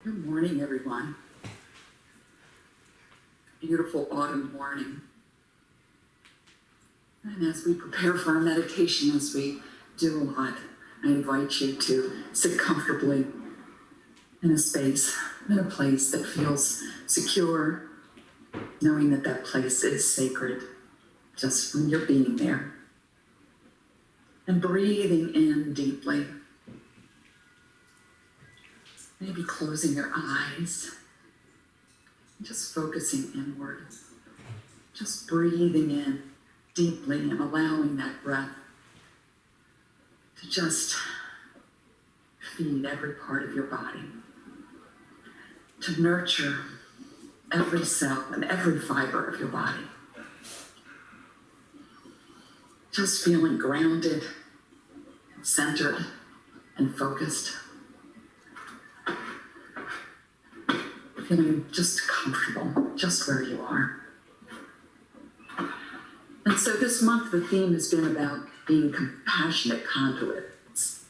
Good morning, everyone. Beautiful autumn morning. And as we prepare for our meditation, as we do a lot, I invite you to sit comfortably in a space, in a place that feels secure, knowing that that place is sacred, just from your being there. And breathing in deeply. Maybe closing your eyes, just focusing inward, just breathing in deeply and allowing that breath to just feed every part of your body, to nurture every cell and every fiber of your body. Just feeling grounded, centered, and focused. Feeling just comfortable, just where you are. And so this month, the theme has been about being compassionate conduits.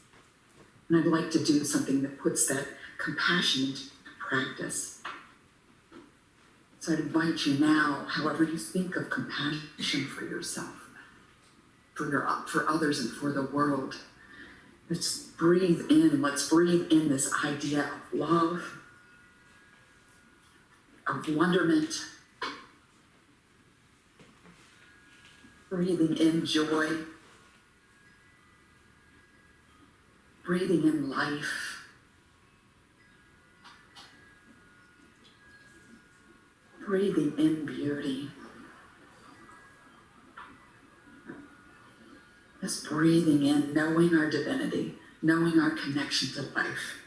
And I'd like to do something that puts that compassion into practice. So I'd invite you now, however you think of compassion for yourself, for others and for the world. Let's breathe in this idea of love, of wonderment, breathing in joy, breathing in life, breathing in beauty. Just breathing in, knowing our divinity, knowing our connection to life.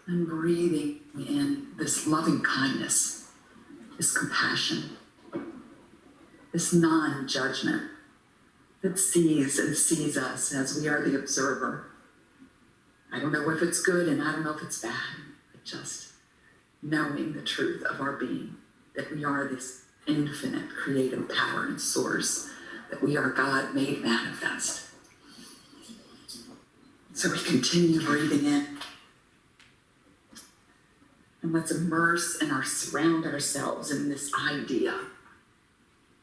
And breathing in this loving kindness, this compassion, this non-judgment that sees us as we are the observer. I don't know if it's good and I don't know if it's bad, but just knowing the truth of our being, that we are this infinite creative power and source, that we are God made manifest. So we continue breathing in. And let's immerse and surround ourselves in this idea.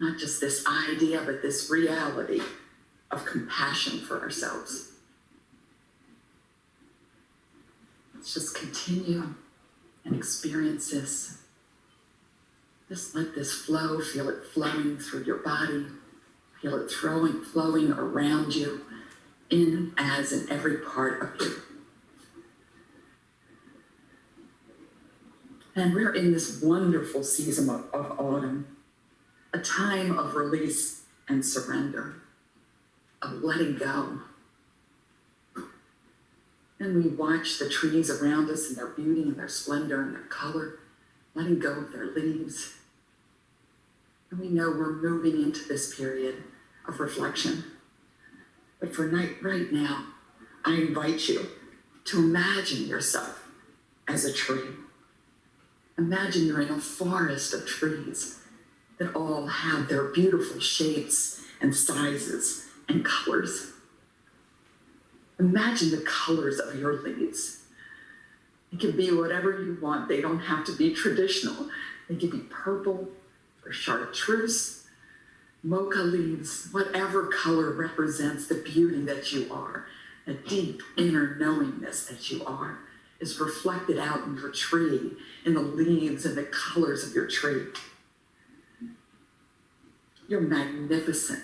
Not just this idea, but this reality of compassion for ourselves. Let's just continue and experience this. Just let this flow, feel it flowing through your body, feel it flowing around you, in every part of you. And we're in this wonderful season of autumn, a time of release and surrender, of letting go. And we watch the trees around us and their beauty and their splendor and their color, letting go of their leaves. And we know we're moving into this period of reflection. But for right now, I invite you to imagine yourself as a tree. Imagine you're in a forest of trees that all have their beautiful shapes and sizes and colors. Imagine the colors of your leaves. It can be whatever you want. They don't have to be traditional. They can be purple or chartreuse, mocha leaves, whatever color represents the beauty that you are, a deep inner knowingness that you are, is reflected out in your tree, in the leaves and the colors of your tree. You're magnificent,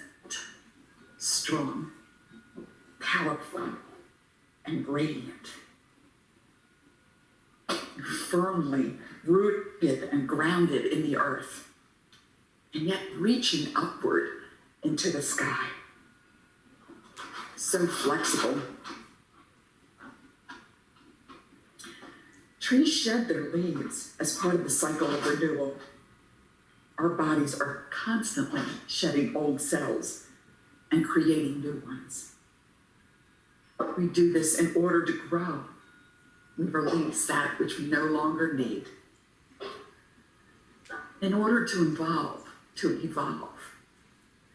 strong, powerful, and radiant. You're firmly rooted and grounded in the earth, and yet reaching upward into the sky. So flexible. Trees shed their leaves as part of the cycle of renewal. Our bodies are constantly shedding old cells and creating new ones. We do this in order to grow. We release that which we no longer need. In order to evolve,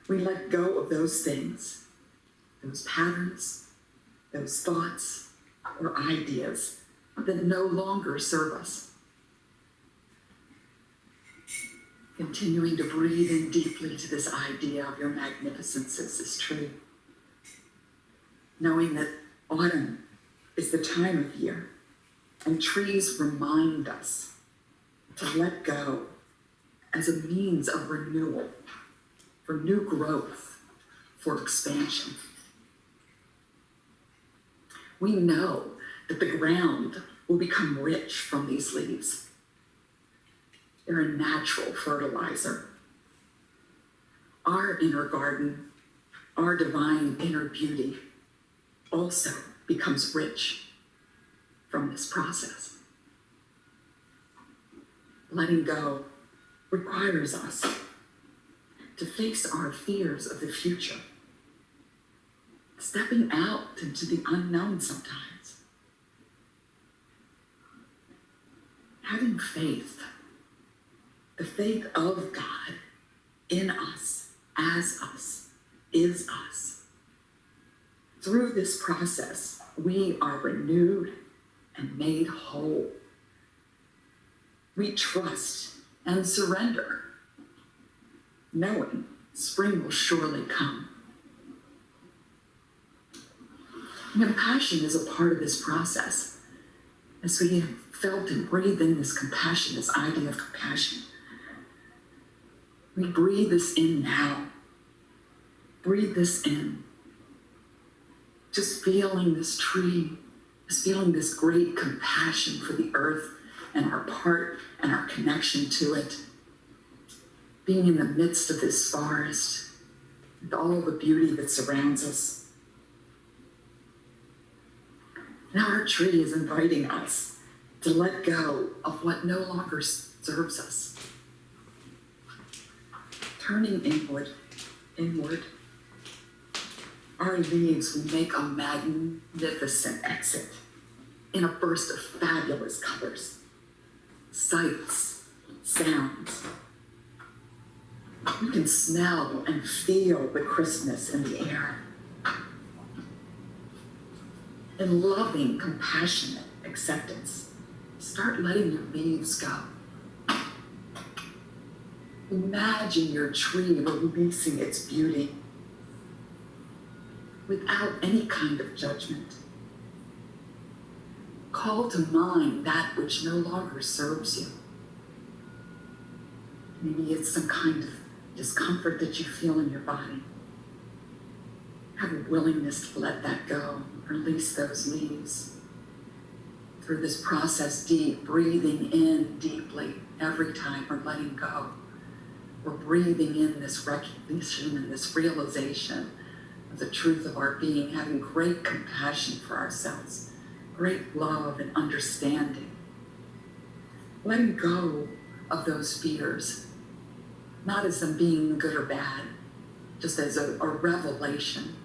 we let go of those things, those patterns, those thoughts or ideas that no longer serve us. Continuing to breathe in deeply to this idea of your magnificence as this tree. Knowing that autumn is the time of year, and trees remind us to let go as a means of renewal, for new growth, for expansion. We know that the ground will become rich from these leaves. They're a natural fertilizer. Our inner garden, our divine inner beauty, also becomes rich from this process. Letting go requires us to face our fears of the future, stepping out into the unknown sometimes, having faith, the faith of God in us, as us, is us. Through this process, we are renewed and made whole. We trust and surrender, knowing spring will surely come. And compassion is a part of this process. As we have felt and breathed in this compassion, this idea of compassion, we breathe this in now. Breathe this in. Just feeling this tree, just feeling this great compassion for the earth and our part and our connection to it. Being in the midst of this forest with all the beauty that surrounds us. Now our tree is inviting us to let go of what no longer serves us. Turning inward, our leaves will make a magnificent exit in a burst of fabulous colors, sights, sounds. You can smell and feel the crispness in the air. In loving, compassionate acceptance, start letting your leaves go. Imagine your tree releasing its beauty without any kind of judgment. Call to mind that which no longer serves you. Maybe it's some kind of discomfort that you feel in your body. Have a willingness to let that go. Release those leaves. Through this process, deep, breathing in deeply every time we're letting go. We're breathing in this recognition and this realization of the truth of our being, having great compassion for ourselves, great love and understanding. Letting go of those fears, not as them being good or bad, just as a revelation.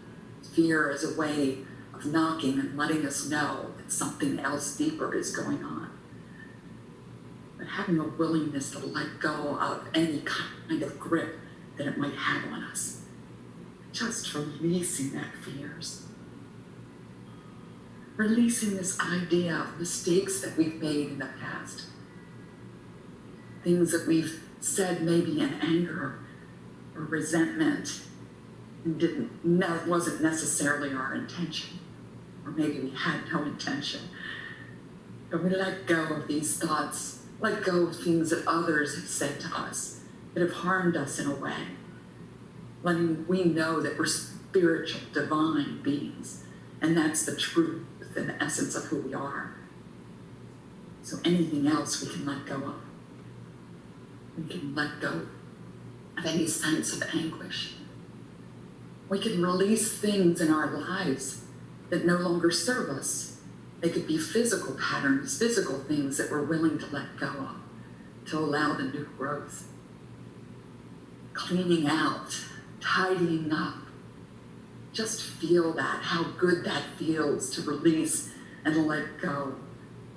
Fear as a way of knocking and letting us know that something else deeper is going on. But having a willingness to let go of any kind of grip that it might have on us. Just releasing that fears. Releasing this idea of mistakes that we've made in the past. Things that we've said maybe in anger or resentment and wasn't necessarily our intention. Or maybe we had no intention. But we let go of these thoughts, let go of things that others have said to us that have harmed us in a way. Letting we know that we're spiritual, divine beings, and that's the truth and the essence of who we are. So anything else we can let go of. We can let go of any sense of anguish. We can release things in our lives that no longer serve us. They could be physical patterns, physical things that we're willing to let go of, to allow the new growth. Cleaning out, tidying up. Just feel that, how good that feels to release and let go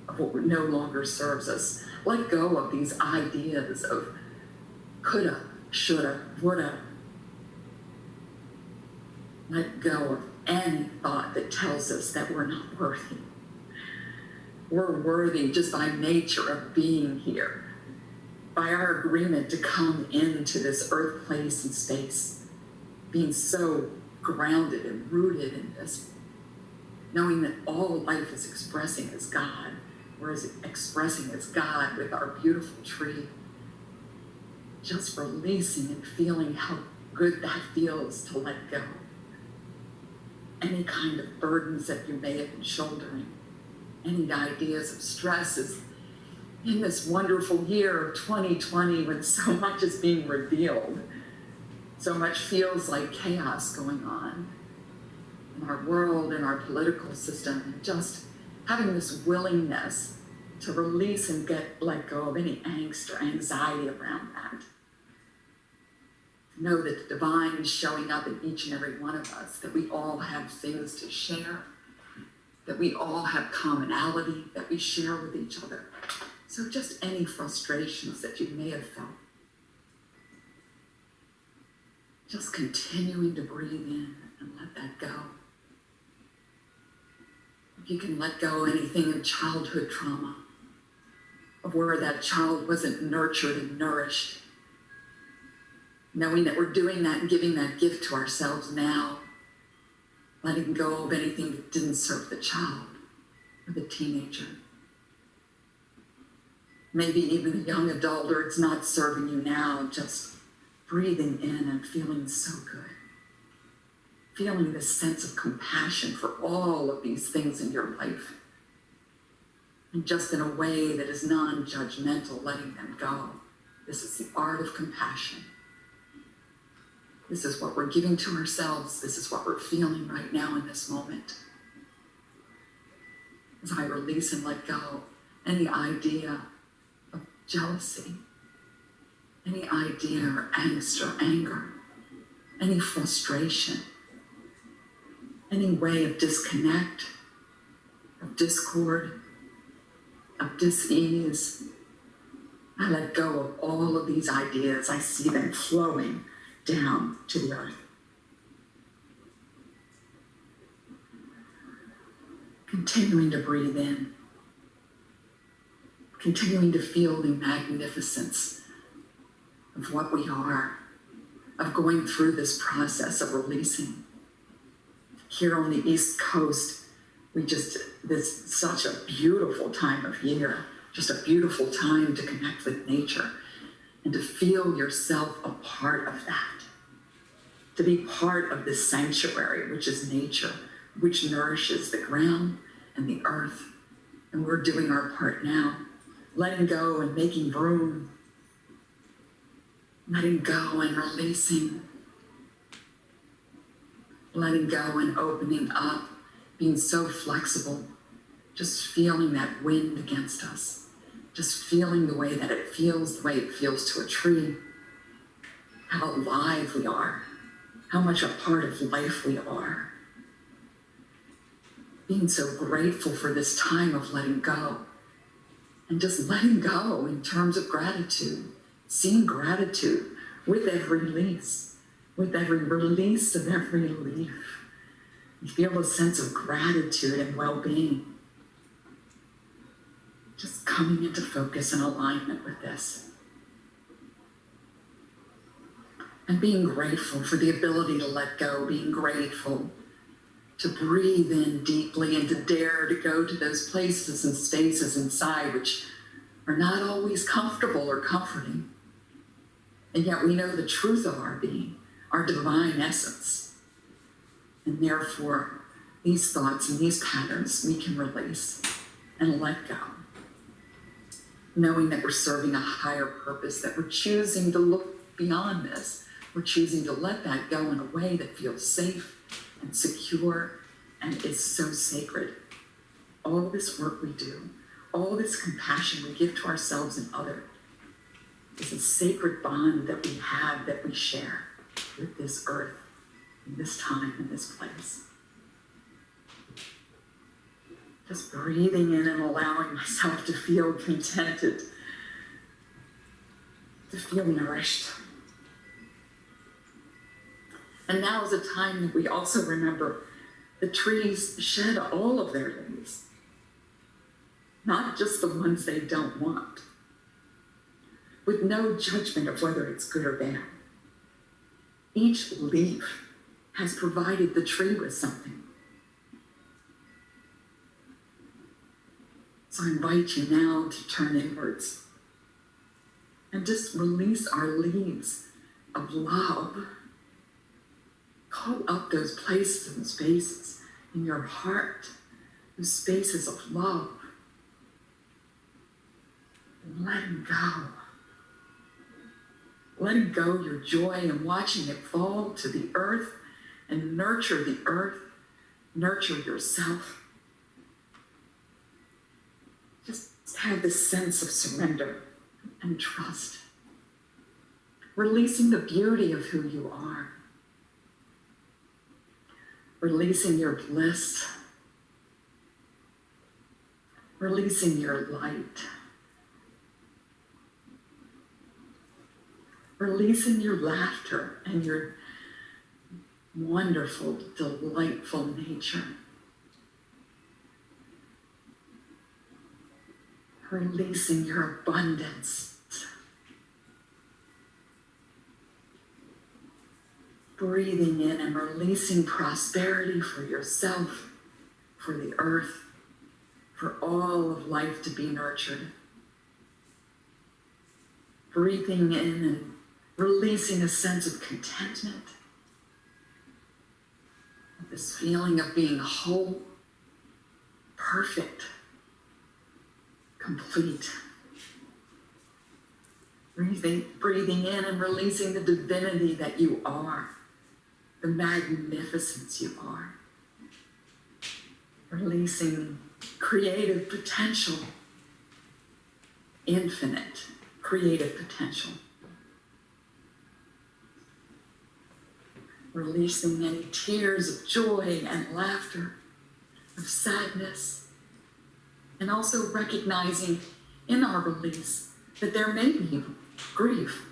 of what no longer serves us. Let go of these ideas of coulda, shoulda, woulda. Let go of any thought that tells us that we're not worthy. We're worthy just by nature of being here, by our agreement to come into this earth, place, and space, being so grounded and rooted in this, knowing that all life is expressing as God. We're expressing as God with our beautiful tree, just releasing and feeling how good that feels to let go. Any kind of burdens that you may have been shouldering, any ideas of stresses in this wonderful year of 2020 when so much is being revealed, so much feels like chaos going on in our world, in our political system, and just having this willingness to release and let go of any angst or anxiety around that. Know that the divine is showing up in each and every one of us, that we all have things to share, that we all have commonality that we share with each other. So just any frustrations that you may have felt, just continuing to breathe in and let that go. If you can let go anything in childhood trauma, of where that child wasn't nurtured and nourished, knowing that we're doing that and giving that gift to ourselves now, letting go of anything that didn't serve the child or the teenager. Maybe even a young adult, or it's not serving you now, just breathing in and feeling so good. Feeling this sense of compassion for all of these things in your life. And just in a way that is non-judgmental, letting them go. This is the art of compassion. This is what we're giving to ourselves. This is what we're feeling right now in this moment. As I release and let go any idea of jealousy, any idea or angst or anger, any frustration, any way of disconnect, of discord, of dis-ease. I let go of all of these ideas. I see them flowing down to the earth. Continuing to breathe in, continuing to feel the magnificence of what we are, of going through this process of releasing. Here on the East Coast, this such a beautiful time of year, just a beautiful time to connect with nature and to feel yourself a part of that, to be part of this sanctuary, which is nature, which nourishes the ground and the earth. And we're doing our part now, letting go and making room, letting go and releasing, letting go and opening up, being so flexible, just feeling that wind against us, just feeling the way that it feels, the way it feels to a tree, how alive we are, how much a part of life we are. Being so grateful for this time of letting go, and just letting go in terms of gratitude, seeing gratitude with every release, with every release of every leaf. You feel a sense of gratitude and well-being. Just coming into focus and alignment with this. And being grateful for the ability to let go, being grateful to breathe in deeply and to dare to go to those places and spaces inside which are not always comfortable or comforting. And yet we know the truth of our being, our divine essence. And therefore, these thoughts and these patterns we can release and let go. Knowing that we're serving a higher purpose, that we're choosing to look beyond this. We're choosing to let that go in a way that feels safe and secure and is so sacred. All this work we do, all this compassion we give to ourselves and others is a sacred bond that we have, that we share with this earth, in this time, in this place. Just breathing in and allowing myself to feel contented, to feel nourished. And now is a time that we also remember the trees shed all of their leaves. not just the ones they don't want, with no judgment of whether it's good or bad. Each leaf has provided the tree with something. So I invite you now to turn inwards and just release our leaves of love. Call up those places and spaces in your heart, those spaces of love. And letting go. Letting go your joy and watching it fall to the earth and nurture the earth, nurture yourself. Just have this sense of surrender and trust. Releasing the beauty of who you are. Releasing your bliss. Releasing your light. Releasing your laughter and your wonderful, delightful nature. Releasing your abundance. Breathing in and releasing prosperity for yourself, for the earth, for all of life to be nurtured. Breathing in and releasing a sense of contentment, this feeling of being whole, perfect, complete. Breathing in and releasing the divinity that you are, the magnificence you are. Releasing creative potential, infinite creative potential. Releasing any tears of joy and laughter, of sadness, and also recognizing in our release that there may be grief.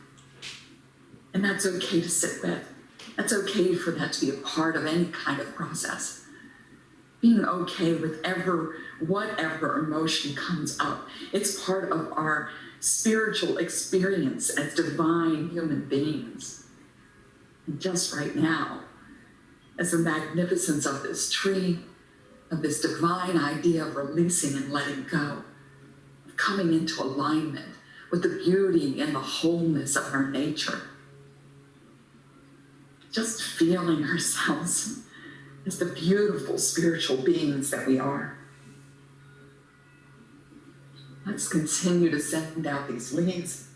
And that's okay to sit with. That's okay for that to be a part of any kind of process. Being okay with whatever emotion comes up. It's part of our spiritual experience as divine human beings. And just right now, as the magnificence of this tree, of this divine idea of releasing and letting go, of coming into alignment with the beauty and the wholeness of our nature. Just feeling ourselves as the beautiful spiritual beings that we are. Let's continue to send out these leaves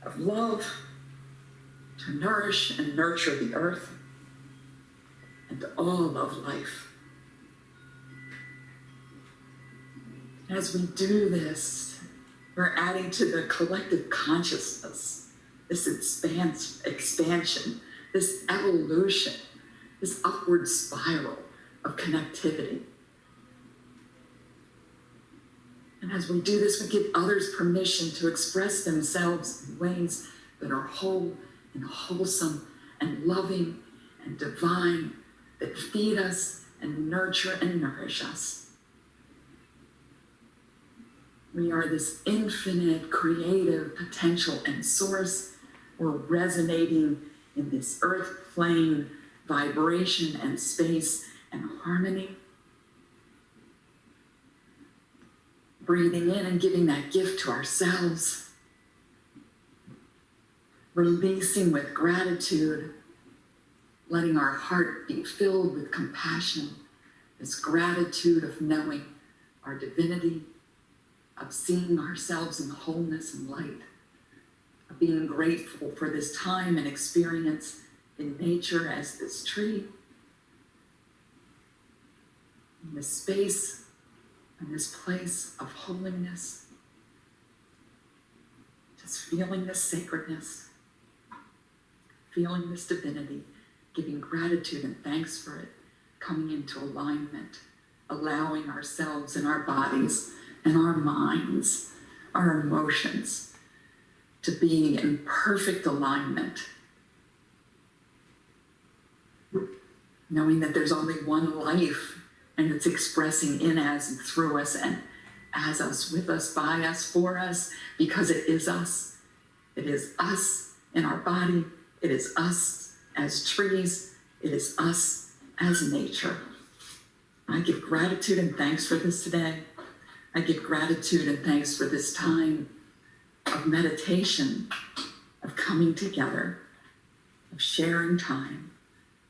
of love to nourish and nurture the earth and all of life. As we do this, we're adding to the collective consciousness, this expansion, this evolution, this upward spiral of connectivity. And as we do this, we give others permission to express themselves in ways that are whole and wholesome and loving and divine, that feed us and nurture and nourish us. We are this infinite creative potential and source. We're resonating in this earth plane vibration and space and harmony. Breathing in and giving that gift to ourselves. Releasing with gratitude, letting our heart be filled with compassion, this gratitude of knowing our divinity, of seeing ourselves in wholeness and light, of being grateful for this time and experience in nature as this tree, in this space, in this place of holiness, just feeling this sacredness, feeling this divinity, giving gratitude and thanks for it, coming into alignment, allowing ourselves and our bodies and our minds, our emotions, to be in perfect alignment. Knowing that there's only one life and it's expressing in us and through us and as us, with us, by us, for us, because it is us. It is us in our body. It is us as trees. It is us as nature. I give gratitude and thanks for this today. I give gratitude and thanks for this time of meditation, of coming together, of sharing time,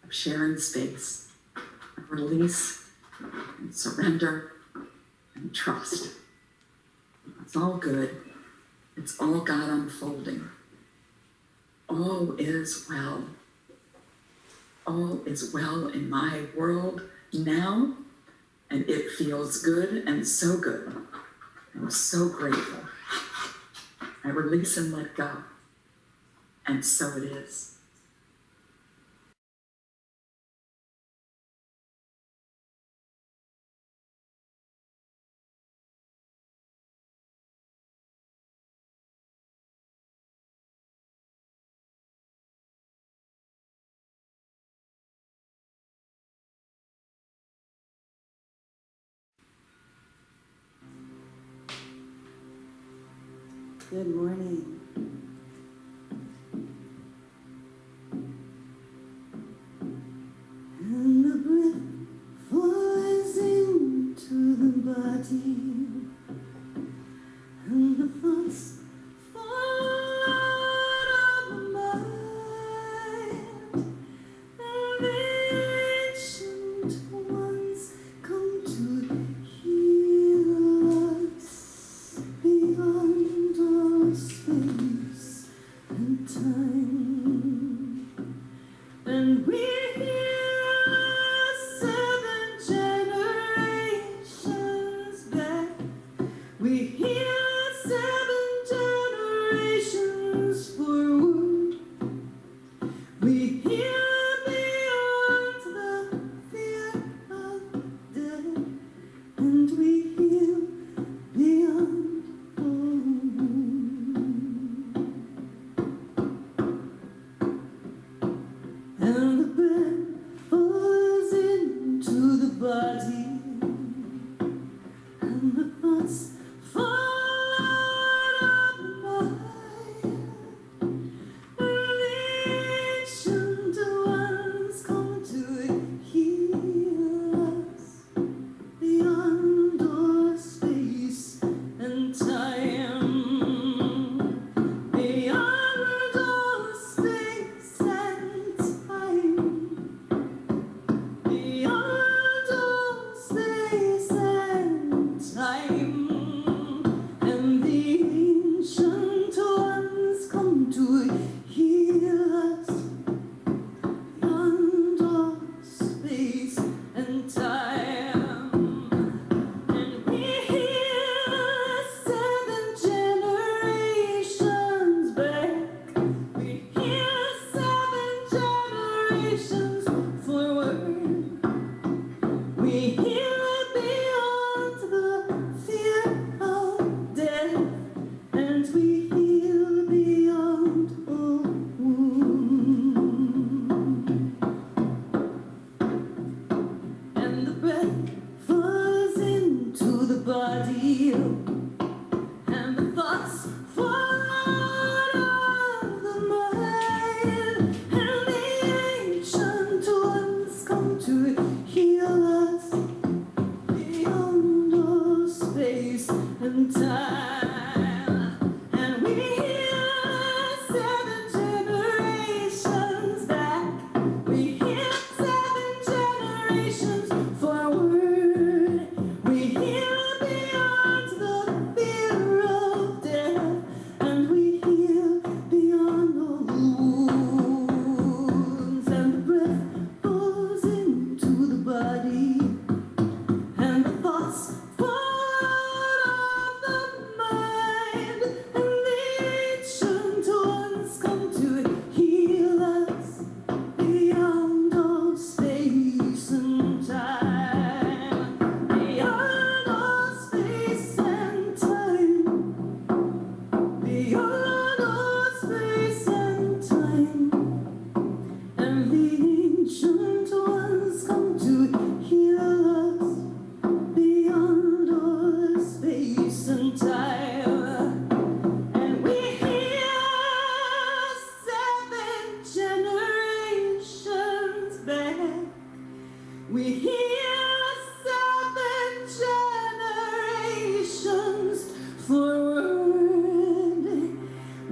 of sharing space, of release and surrender and trust. It's all good. It's all God unfolding. All is well. All is well in my world now, and it feels good and so good. I'm so grateful. I release and let go, and so it is. Good morning. And the breath flies into the body, and the thoughts fall out of the mind, and the ancient ones come to heal us beyond all space.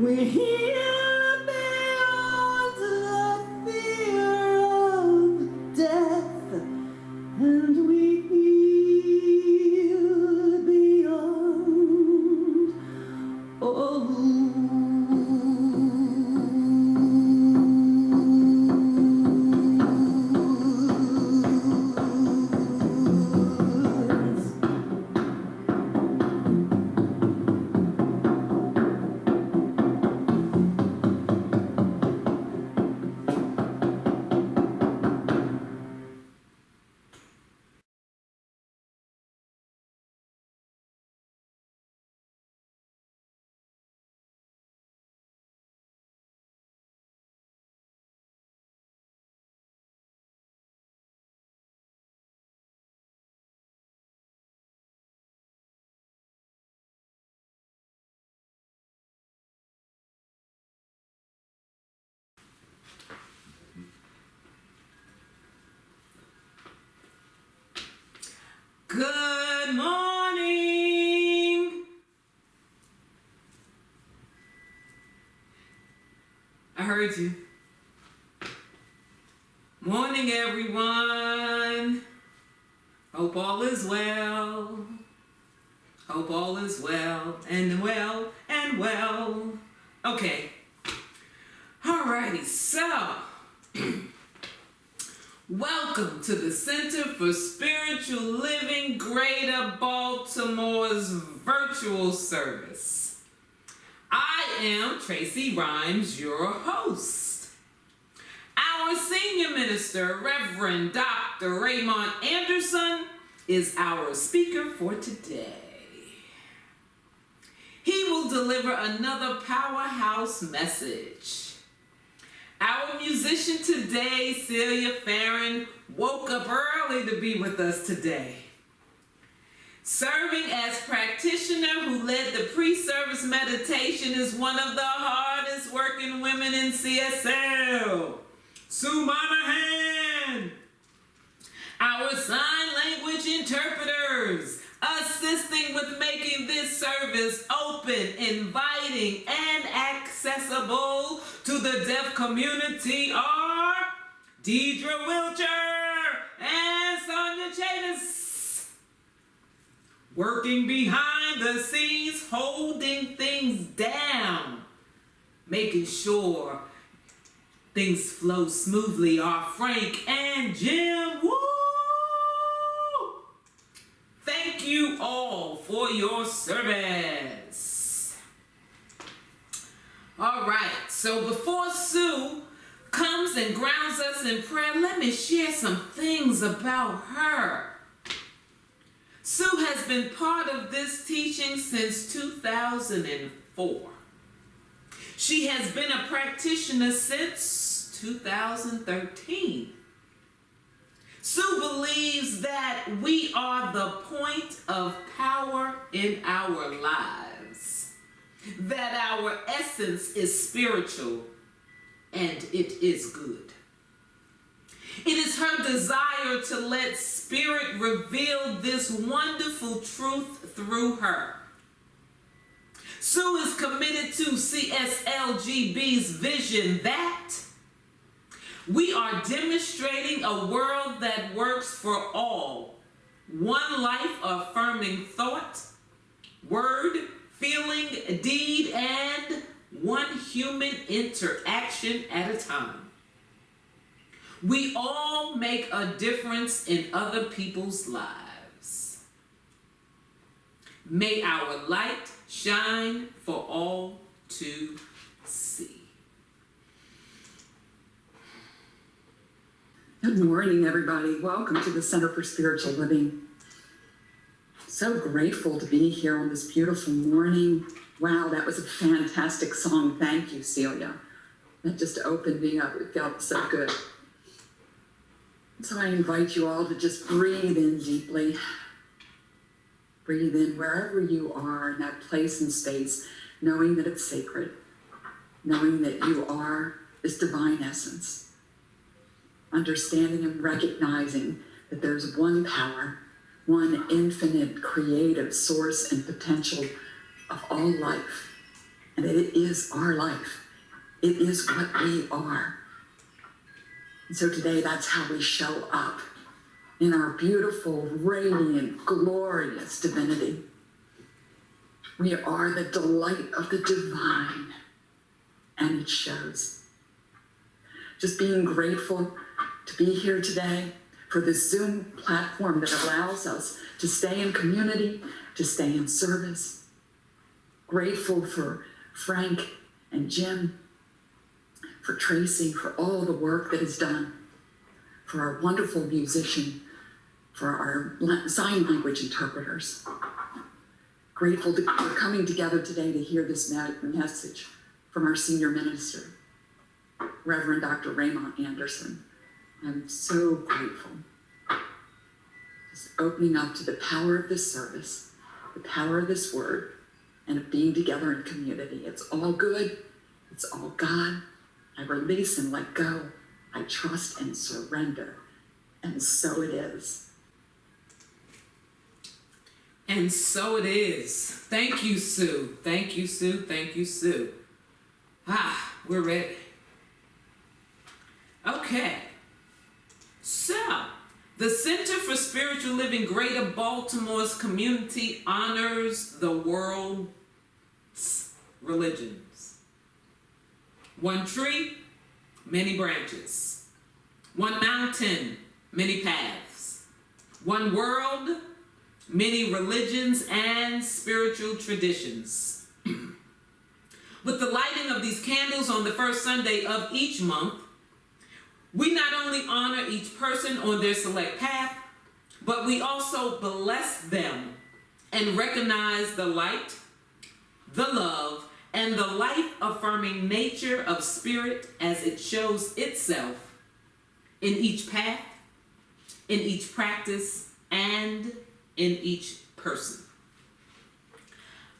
We're here beyond the fear of death, and we heal beyond all. Good morning. I heard you. Morning, everyone. Hope all is well. Hope all is well and well and well. Okay. Alrighty, so welcome to the Center for Spiritual Living Greater Baltimore's virtual service. I am Tracy Rhymes, your host. Our senior minister, Reverend Dr. Raymont Anderson, is our speaker for today. He will deliver another powerhouse message. Our musician today, Celia Farron, woke up early to be with us today. Serving as practitioner who led the pre-service meditation is one of the hardest working women in CSL, Sue Monahan. Our sign language interpreters, assisting with making this service open, inviting, and accessible to the deaf community are Deidre Wilcher and Sonia Chavis. Working behind the scenes, holding things down, making sure things flow smoothly are Frank and Jim. Woo! Thank you all for your service. All right, so before Sue comes and grounds us in prayer, let me share some things about her. Sue has been part of this teaching since 2004. She has been a practitioner since 2013. Sue believes that we are the point of power in our lives, that our essence is spiritual, and it is good. It is her desire to let Spirit reveal this wonderful truth through her. Sue is committed to CSLGB's vision that we are demonstrating a world that works for all, one life affirming thought, word, feeling, deed, and one human interaction at a time. We all make a difference in other people's lives. May our light shine for all to see. Good morning, everybody. Welcome to the Center for Spiritual Living. So grateful to be here on this beautiful morning. Wow, that was a fantastic song. Thank you, Celia. That just opened me up. It felt so good. So I invite you all to just breathe in deeply. Breathe in wherever you are in that place and space, knowing that it's sacred, knowing that you are this divine essence, understanding and recognizing that there's one power, one infinite creative source and potential of all life, and that it is our life. It is what we are. And so today, that's how we show up in our beautiful, radiant, glorious divinity. We are the delight of the divine, and it shows. Just being grateful to be here today for this Zoom platform that allows us to stay in community, to stay in service. Grateful for Frank and Jim, for Tracy, for all the work that is done, for our wonderful musician, for our sign language interpreters. Grateful for coming together today to hear this message from our senior minister, Reverend Dr. Raymont Anderson. I'm so grateful. Just opening up to the power of this service, the power of this word, and of being together in community. It's all good. It's all God. I release and let go. I trust and surrender. And so it is. And so it is. Thank you, Sue. Thank you, Sue. Thank you, Sue. We're ready. Okay. So, the Center for Spiritual Living Greater Baltimore's community honors the world's religions. One tree, many branches. One mountain, many paths. One world, many religions and spiritual traditions. With the lighting of these candles on the first Sunday of each month, we not only honor each person on their select path, but we also bless them and recognize the light, the love, and the life-affirming nature of spirit as it shows itself in each path, in each practice, and in each person.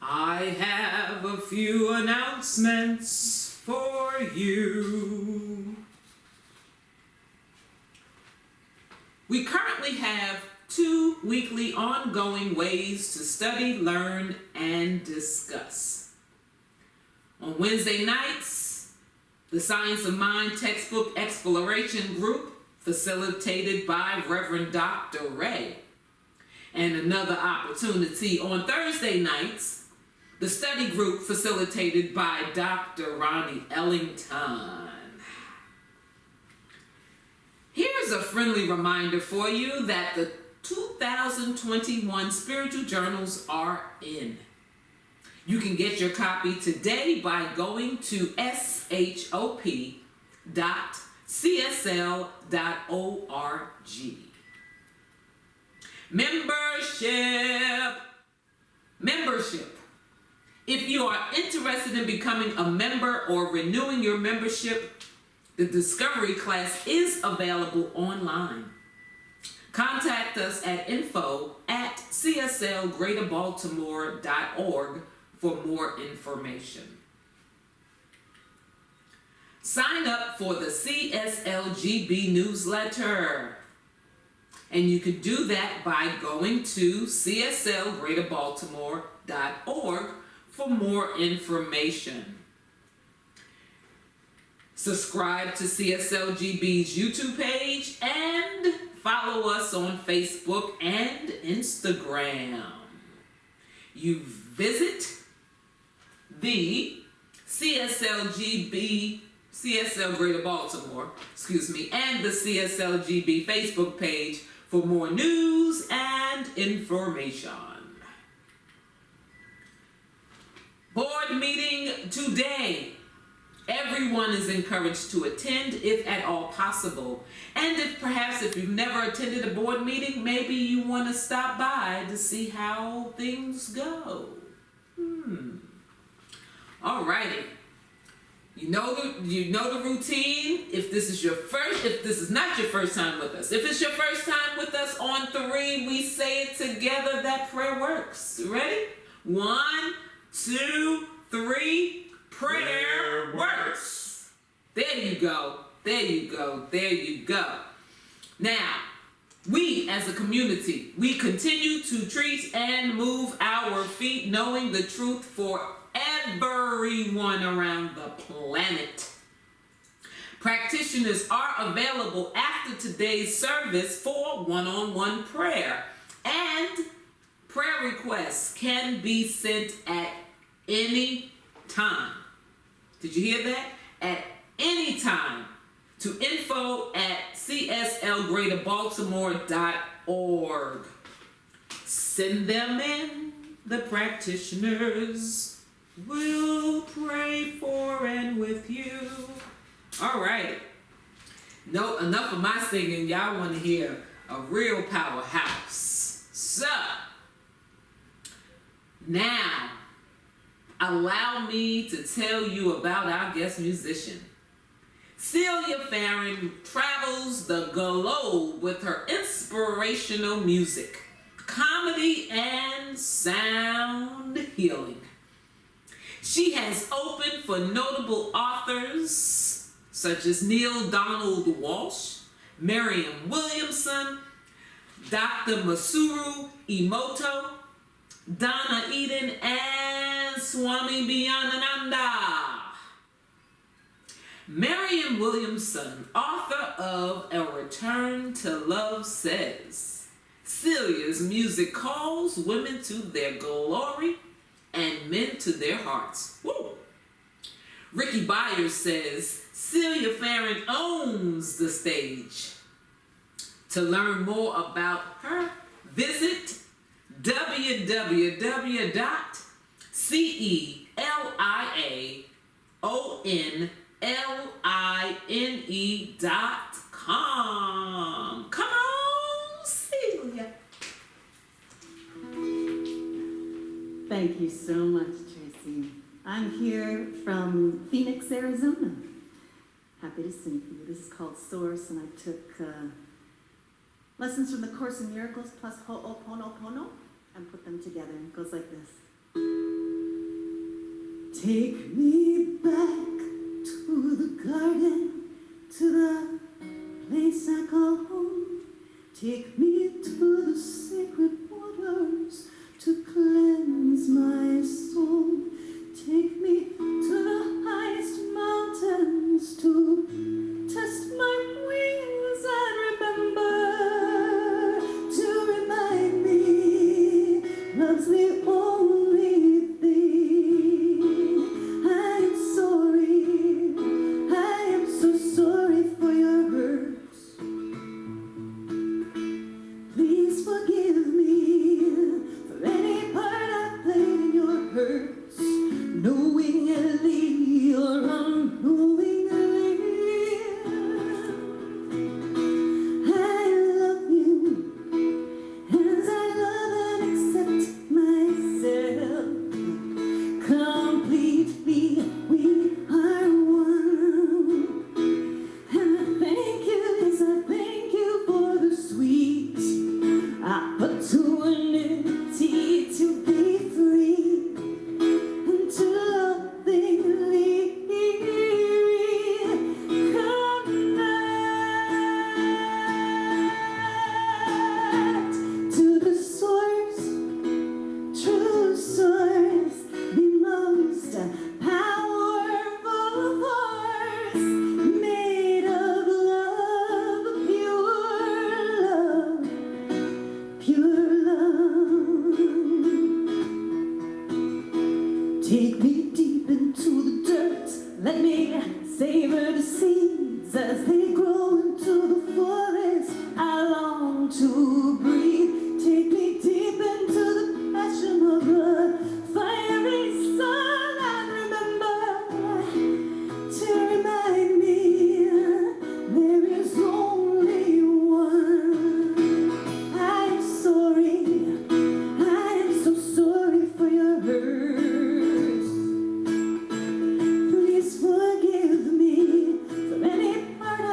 I have a few announcements for you. We currently have 2 weekly ongoing ways to study, learn, and discuss. On Wednesday nights, the Science of Mind textbook exploration group, facilitated by Reverend Dr. Ray. And another opportunity on Thursday nights, the study group facilitated by Dr. Ronnie Ellington. Here's a friendly reminder for you that the 2021 spiritual journals are in. You can get your copy today by going to shop.csl.org. Membership. If you are interested in becoming a member or renewing your membership, the Discovery class is available online. Contact us at info@cslgreaterbaltimore.org for more information. Sign up for the CSLGB newsletter. And you can do that by going to cslgreaterbaltimore.org for more information. Subscribe to CSLGB's YouTube page and follow us on Facebook and Instagram. You visit the CSL Greater Baltimore, and the CSLGB Facebook page for more news and information. Board meeting today. Everyone is encouraged to attend if at all possible. And if you've never attended a board meeting, maybe you want to stop by to see how things go. Alrighty. You know the routine. If this is not your first time with us, if it's your first time with us, on 3, we say it together. That prayer works. Ready? 1, 2, 3. Prayer works. There you go. Now, we as a community, we continue to treat and move our feet, knowing the truth forever everyone around the planet. Practitioners are available after today's service for one-on-one prayer, and prayer requests can be sent at any time. Did you hear that? At any time to info@cslgreaterbaltimore.org. Send them in. The practitioners will pray for and with you. All right. No, enough of my singing. Y'all want to hear a real powerhouse. So, now, allow me to tell you about our guest musician. Celia Farron travels the globe with her inspirational music, comedy, and sound healing. She has opened for notable authors such as Neil Donald Walsh, Mariam Williamson, Dr. Masuru Emoto, Donna Eden, and Swami Bhyanananda. Mariam Williamson, author of A Return to Love, says, Celia's music calls women to their glory and men to their hearts. Woo! Ricky Byers says, Celia Farron owns the stage. To learn more about her, visit www.celione.com. Come on, Celia. Thank you so much, Tracy. I'm here from Phoenix, Arizona. Happy to sing for you. This is called Source, and I took lessons from the Course in Miracles plus Ho'oponopono and put them together. It goes like this. Take me back to the garden, to the place I call home. Take me to the sacred waters to cleanse my soul. Take me to the highest mountains to test my wings and remember to remind me love's the only thing. I am sorry, I am so sorry for your hurts. Please forgive me for any part I played in your hurts, knowingly or unknowingly. I love you as I love and accept myself. Completely, we are one. And I thank you, yes, I thank you for the sweet opportunity to be free and to lovingly connect to the source, true source, the most powerful force, made of love, pure love. Take me deep into the dirt, let me savor the seeds as they grow into the forest I long to breathe. Take me deep into the passion of the fiery sun and remember to remind me there is only one. I am sorry, I am so sorry for your hurts. Please forgive me for any part I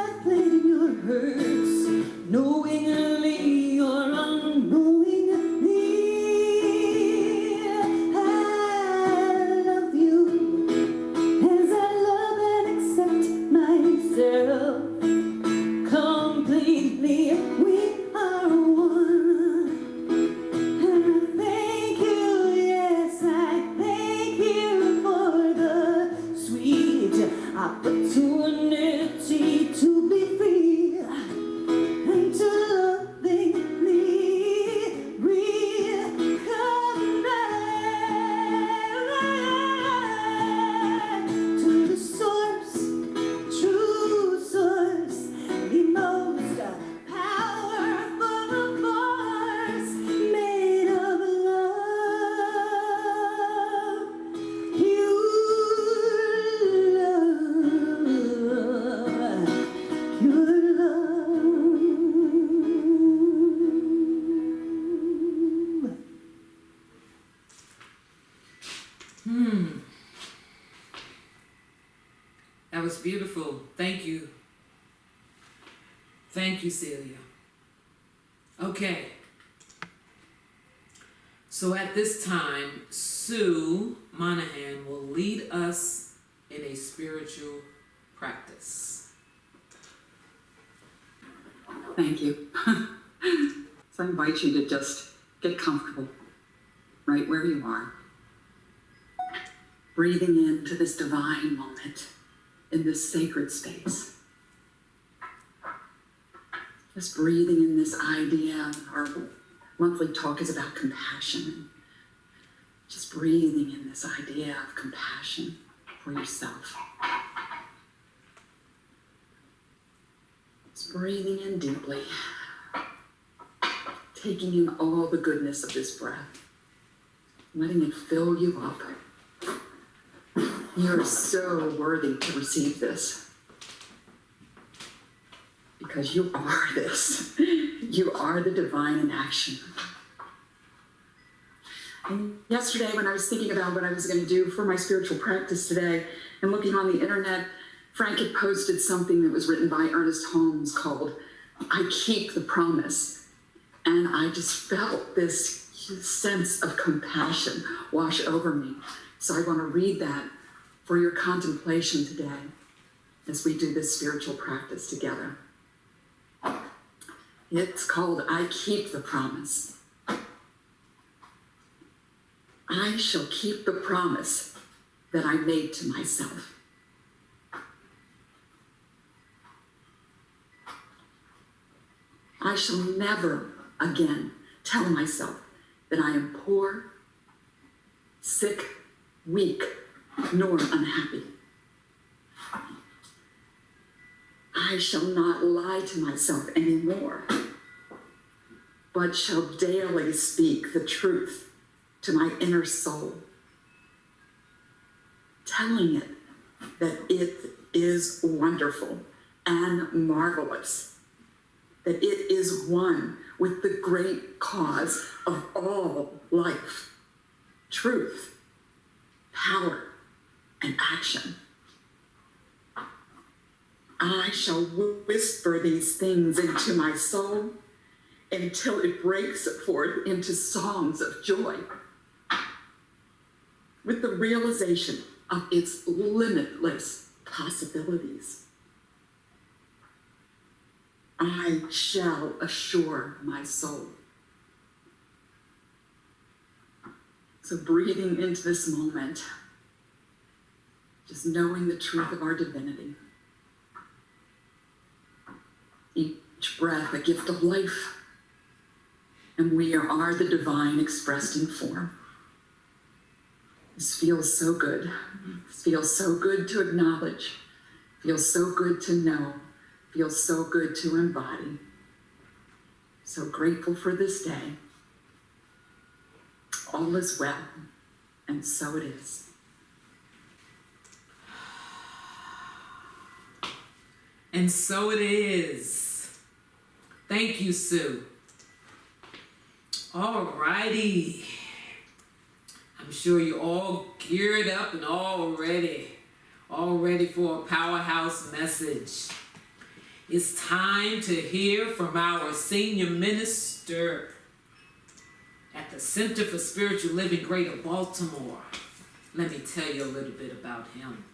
was beautiful. Thank you. Thank you, Celia. Okay. So at this time, Sue Monahan will lead us in a spiritual practice. Thank you. So I invite you to just get comfortable right where you are. Breathing into this divine moment in this sacred space. Just breathing in this idea. Our monthly talk is about compassion. Just breathing in this idea of compassion for yourself. Just breathing in deeply. Taking in all the goodness of this breath. Letting it fill you up. You're so worthy to receive this. Because you are this. You are the divine in action. And yesterday, when I was thinking about what I was going to do for my spiritual practice today, and looking on the internet, Frank had posted something that was written by Ernest Holmes called, "I Keep the Promise." And I just felt this sense of compassion wash over me. So I want to read that for your contemplation today as we do this spiritual practice together. It's called, "I Keep the Promise." I shall keep the promise that I made to myself. I shall never again tell myself that I am poor, sick, weak, nor unhappy. I shall not lie to myself anymore, but shall daily speak the truth to my inner soul, telling it that it is wonderful and marvelous, that it is one with the great cause of all life, truth, power, and action. I shall whisper these things into my soul until it breaks forth into songs of joy, with the realization of its limitless possibilities. I shall assure my soul. So breathing into this moment, just knowing the truth of our divinity. Each breath a gift of life, and we are the divine expressed in form. This feels so good. This feels so good to acknowledge. Feels so good to know. Feels so good to embody. So grateful for this day. All is well, and so it is. And so it is. Thank you, Sue. All righty. I'm sure you're all geared up and all ready for a powerhouse message. It's time to hear from our senior minister at the Center for Spiritual Living, Greater Baltimore. Let me tell you a little bit about him.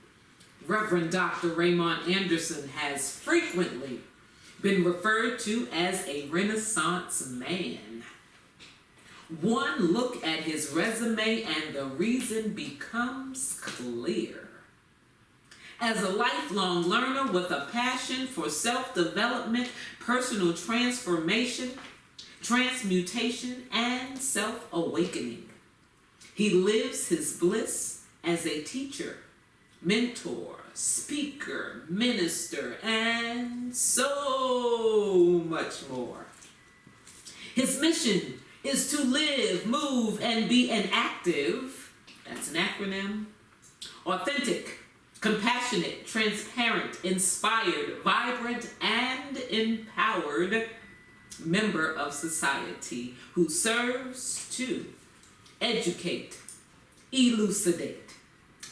Reverend Dr. Raymont Anderson has frequently been referred to as a Renaissance man. One look at his resume and the reason becomes clear. As a lifelong learner with a passion for self-development, personal transformation, transmutation, and self-awakening, he lives his bliss as a teacher, mentor, speaker, minister, and so much more. His mission is to live, move, and be an active, that's an acronym, authentic, compassionate, transparent, inspired, vibrant, and empowered member of society who serves to educate, elucidate,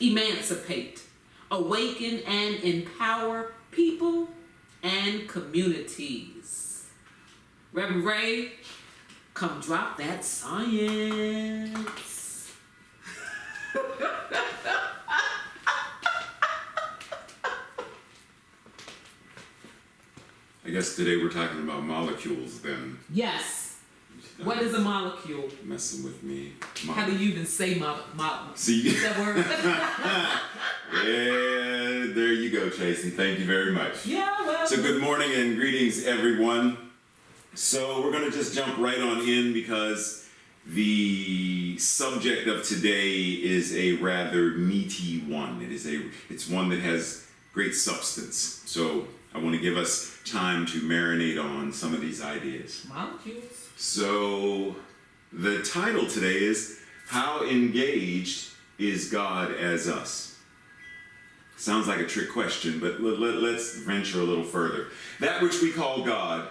emancipate, awaken and empower people and communities. Reverend Ray, come drop that science. I guess today we're talking about molecules then. Yes. What is a molecule? Messing with me. How do you even say See? Is that word? Yeah, there you go, Tracy. Thank you very much. Yeah, well. So good morning and greetings, everyone. So we're going to just jump right on in because the subject of today is a rather meaty one. It's one that has great substance. So I want to give us time to marinate on some of these ideas. Molecules. So the title today is How Engaged is God as Us? Sounds like a trick question, but let's venture a little further. That which we call God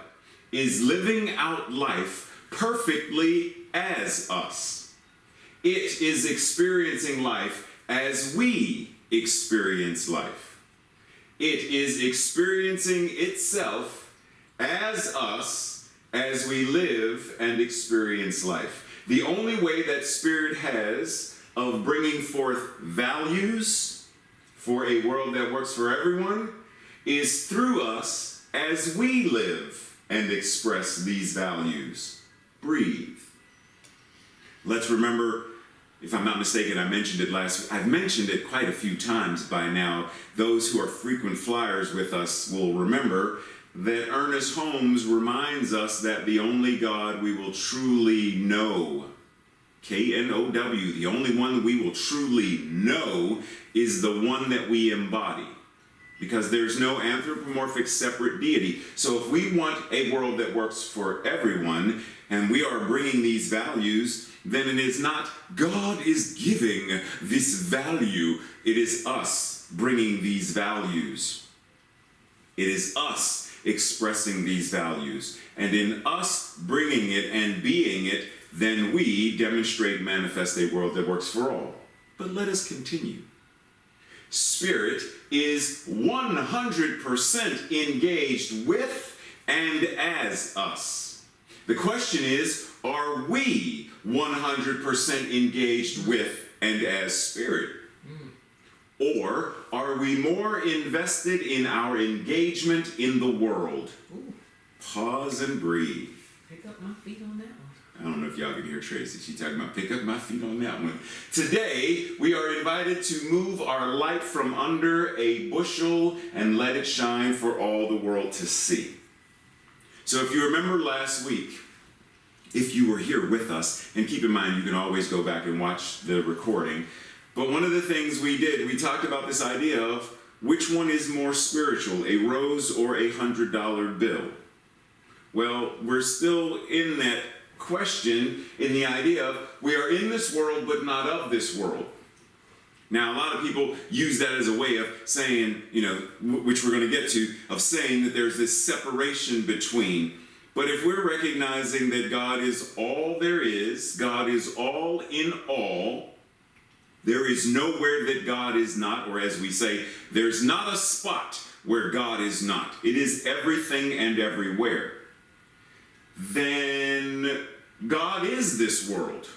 is living out life perfectly as us. It is experiencing life as we experience life. It is experiencing itself as us as we live and experience life. The only way that Spirit has of bringing forth values for a world that works for everyone is through us as we live and express these values. Breathe. Let's remember, if I'm not mistaken, I mentioned it last week. I've mentioned it quite a few times by now. Those who are frequent flyers with us will remember that Ernest Holmes reminds us that the only God we will truly know, K-N-O-W, the only one we will truly know is the one that we embody. Because there's no anthropomorphic separate deity. So if we want a world that works for everyone, and we are bringing these values, then it is not God is giving this value. It is us bringing these values. It is us expressing these values. And in us bringing it and being it, then we demonstrate and manifest a world that works for all. But let us continue. Spirit is 100% engaged with and as us. The question is, are we 100% engaged with and as Spirit? Or are we more invested in our engagement in the world? Ooh. Pause and breathe. Pick up my feet on that one. I don't know if y'all can hear Tracy. She's talking about pick up my feet on that one. Today, we are invited to move our light from under a bushel and let it shine for all the world to see. So if you remember last week, if you were here with us, and keep in mind you can always go back and watch the recording, but one of the things we did, we talked about this idea of which one is more spiritual, a rose or a $100 bill. Well, we're still in that question in the idea of we are in this world but not of this world. Now, a lot of people use that as a way of saying, which we're going to get to, of saying that there's this separation between. But if we're recognizing that God is all there is, God is all in all, there is nowhere that God is not, or as we say, there's not a spot where God is not. It is everything and everywhere. Then God is this world.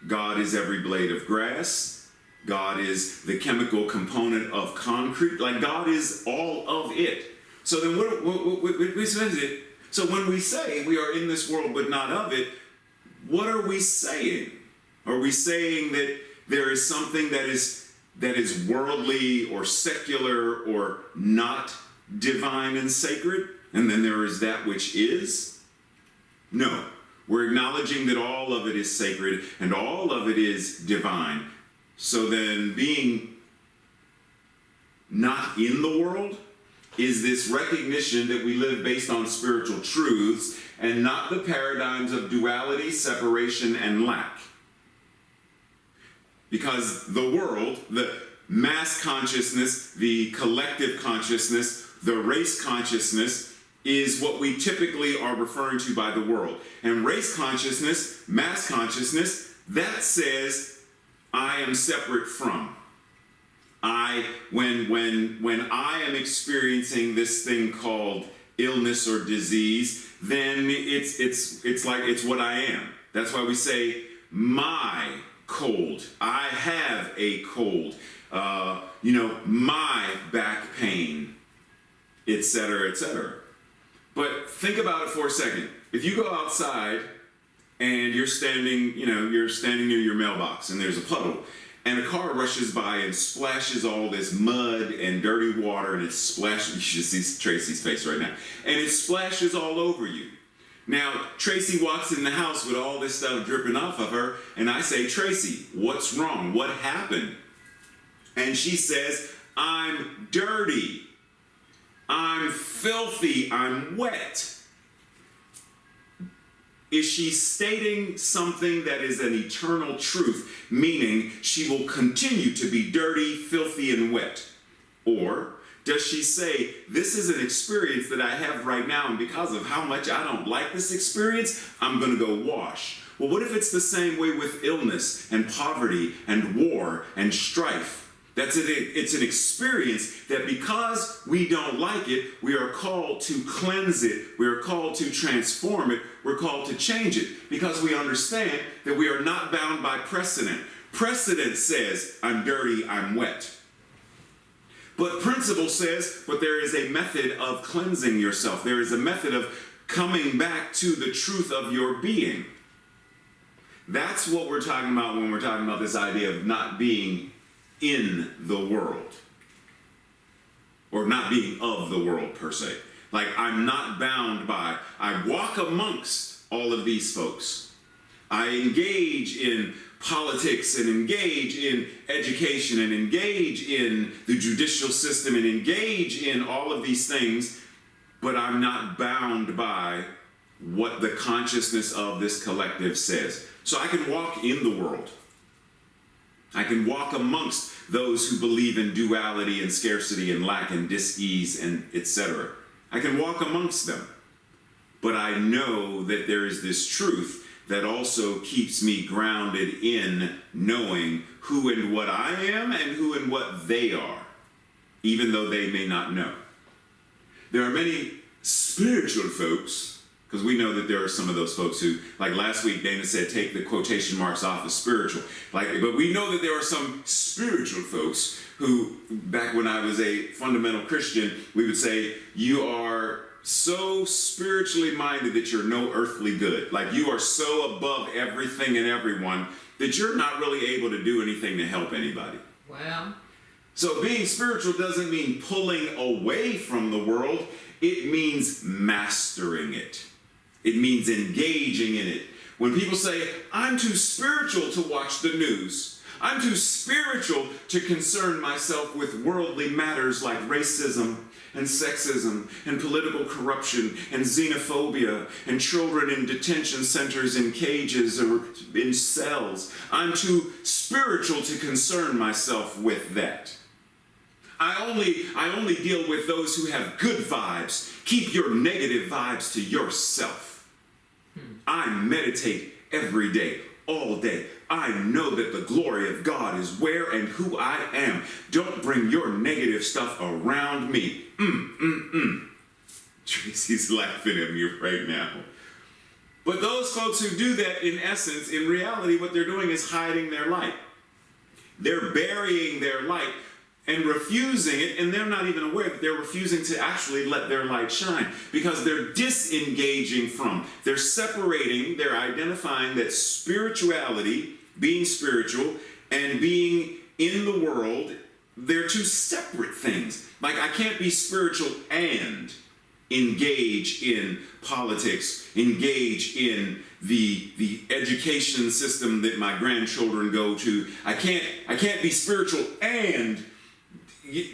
God is every blade of grass. God is the chemical component of concrete. Like God is all of it. So then what is it? So when we say we are in this world but not of it, what are we saying? Are we saying that there is something that is worldly or secular or not divine and sacred, and then there is that which is? No. We're acknowledging that all of it is sacred and all of it is divine. So then being not in the world is this recognition that we live based on spiritual truths and not the paradigms of duality, separation, and lack. Because the world, the mass consciousness, the collective consciousness, the race consciousness is what we typically are referring to by the world. And race consciousness, mass consciousness, that says, I am separate from. I when I am experiencing this thing called illness or disease, then it's like it's what I am. That's why we say my cold. I have a cold. My back pain, etc., etc. But think about it for a second. If you go outside and you're standing near your mailbox and there's a puddle and a car rushes by and splashes all this mud and dirty water and it splashes, you should see Tracy's face right now, and it splashes all over you. Now, Tracy walks in the house with all this stuff dripping off of her, and I say, Tracy, what's wrong? What happened? And she says, I'm dirty. I'm filthy. I'm wet. Is she stating something that is an eternal truth, meaning she will continue to be dirty, filthy, and wet? Or does she say, this is an experience that I have right now, and because of how much I don't like this experience, I'm going to go wash? Well, what if it's the same way with illness and poverty and war and strife? It's an experience that because we don't like it, we are called to cleanse it, we are called to transform it, we're called to change it, because we understand that we are not bound by precedent. Precedent says, I'm dirty, I'm wet. But principle says, but there is a method of cleansing yourself. There is a method of coming back to the truth of your being. That's what we're talking about when we're talking about this idea of not being in the world, or not being of the world per se. Like, I'm not bound by, I walk amongst all of these folks. I engage in politics and engage in education and engage in the judicial system and engage in all of these things, but I'm not bound by what the consciousness of this collective says. So I can walk in the world. I can walk amongst those who believe in duality and scarcity and lack and dis-ease and etc. I can walk amongst them. But I know that there is this truth that also keeps me grounded in knowing who and what I am and who and what they are, even though they may not know. There are many spiritual folks, because we know that there are some of those folks who, like last week, Dana said, take the quotation marks off of spiritual. But we know that there are some spiritual folks who, back when I was a fundamental Christian, we would say, you are so spiritually minded that you're no earthly good. Like, you are so above everything and everyone that you're not really able to do anything to help anybody. Well, so being spiritual doesn't mean pulling away from the world. It means mastering it. It means engaging in it. When people say, I'm too spiritual to watch the news, I'm too spiritual to concern myself with worldly matters like racism and sexism and political corruption and xenophobia and children in detention centers in cages or in cells. I'm too spiritual to concern myself with that. I only deal with those who have good vibes. Keep your negative vibes to yourself. I meditate every day, all day. I know that the glory of God is where and who I am. Don't bring your negative stuff around me. Tracy's laughing at me right now. But those folks who do that, in essence, in reality, what they're doing is hiding their light. They're burying their light and refusing it, and they're not even aware that they're refusing to actually let their light shine, because they're disengaging from, they're separating, they're identifying that spirituality, being spiritual, and being in the world, they're two separate things. Like, I can't be spiritual and engage in politics, engage in the education system that my grandchildren go to. I can't be spiritual and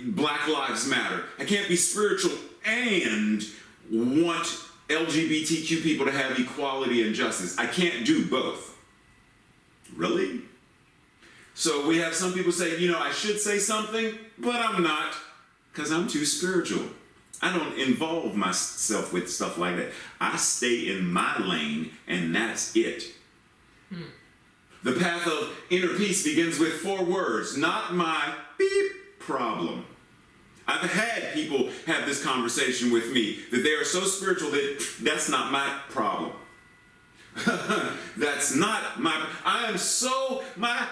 Black Lives Matter. I can't be spiritual and want LGBTQ people to have equality and justice. I can't do both. Really? So we have some people say, I should say something, but I'm not, because I'm too spiritual. I don't involve myself with stuff like that. I stay in my lane, and that's it. The path of inner peace begins with 4 words. Not my beep problem. I've had people have this conversation with me that they are so spiritual that that's not my problem. That's not my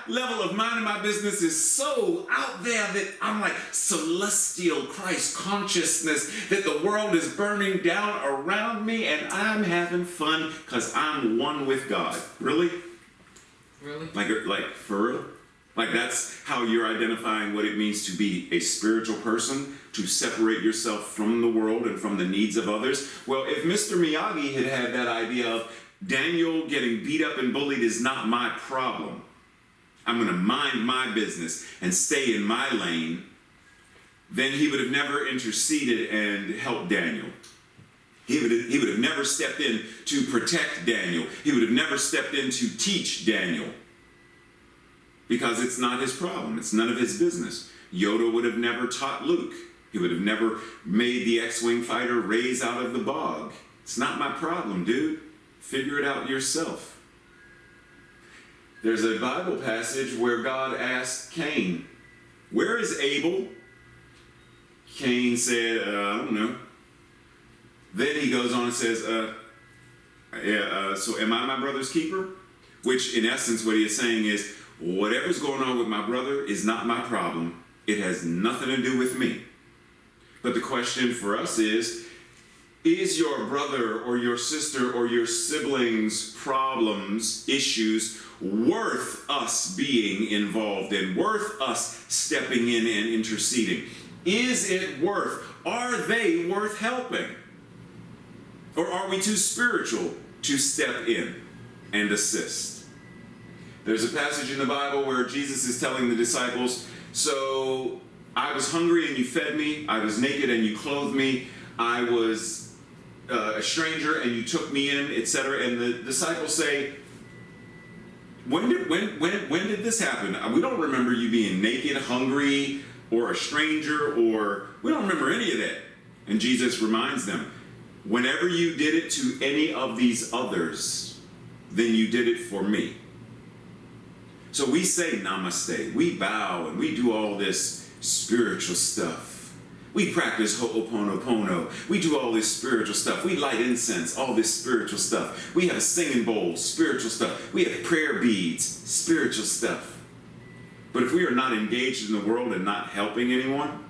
level of minding my business is so out there that I'm like celestial Christ consciousness that the world is burning down around me and I'm having fun because I'm one with God. Really? Really? Like for real? Like that's how you're identifying what it means to be a spiritual person, to separate yourself from the world and from the needs of others? Well, if Mr. Miyagi had that idea of Daniel getting beat up and bullied is not my problem, I'm going to mind my business and stay in my lane, then he would have never interceded and helped Daniel. He would have never stepped in to protect Daniel. He would have never stepped in to teach Daniel. Because it's not his problem. It's none of his business. Yoda would have never taught Luke. He would have never made the X-Wing fighter raise out of the bog. It's not my problem, dude. Figure it out yourself. There's a Bible passage where God asked Cain, "Where is Abel?" Cain said, "I don't know." Then he goes on and says, so am I my brother's keeper? Which in essence what he is saying is, whatever's going on with my brother is not my problem. It has nothing to do with me. But the question for us is your brother or your sister or your siblings' problems, issues, worth us being involved in, worth us stepping in and interceding? Is it worth? Are they worth helping? Or are we too spiritual to step in and assist? There's a passage in the Bible where Jesus is telling the disciples, so I was hungry and you fed me, I was naked and you clothed me, I was a stranger and you took me in, etc. And the disciples say, when did this happen? We don't remember you being naked, hungry, or a stranger, or we don't remember any of that. And Jesus reminds them, whenever you did it to any of these others, then you did it for me. So we say namaste, we bow, and we do all this spiritual stuff. We practice ho'oponopono. We do all this spiritual stuff. We light incense, all this spiritual stuff. We have a singing bowl, spiritual stuff. We have prayer beads, spiritual stuff. But if we are not engaged in the world and not helping anyone,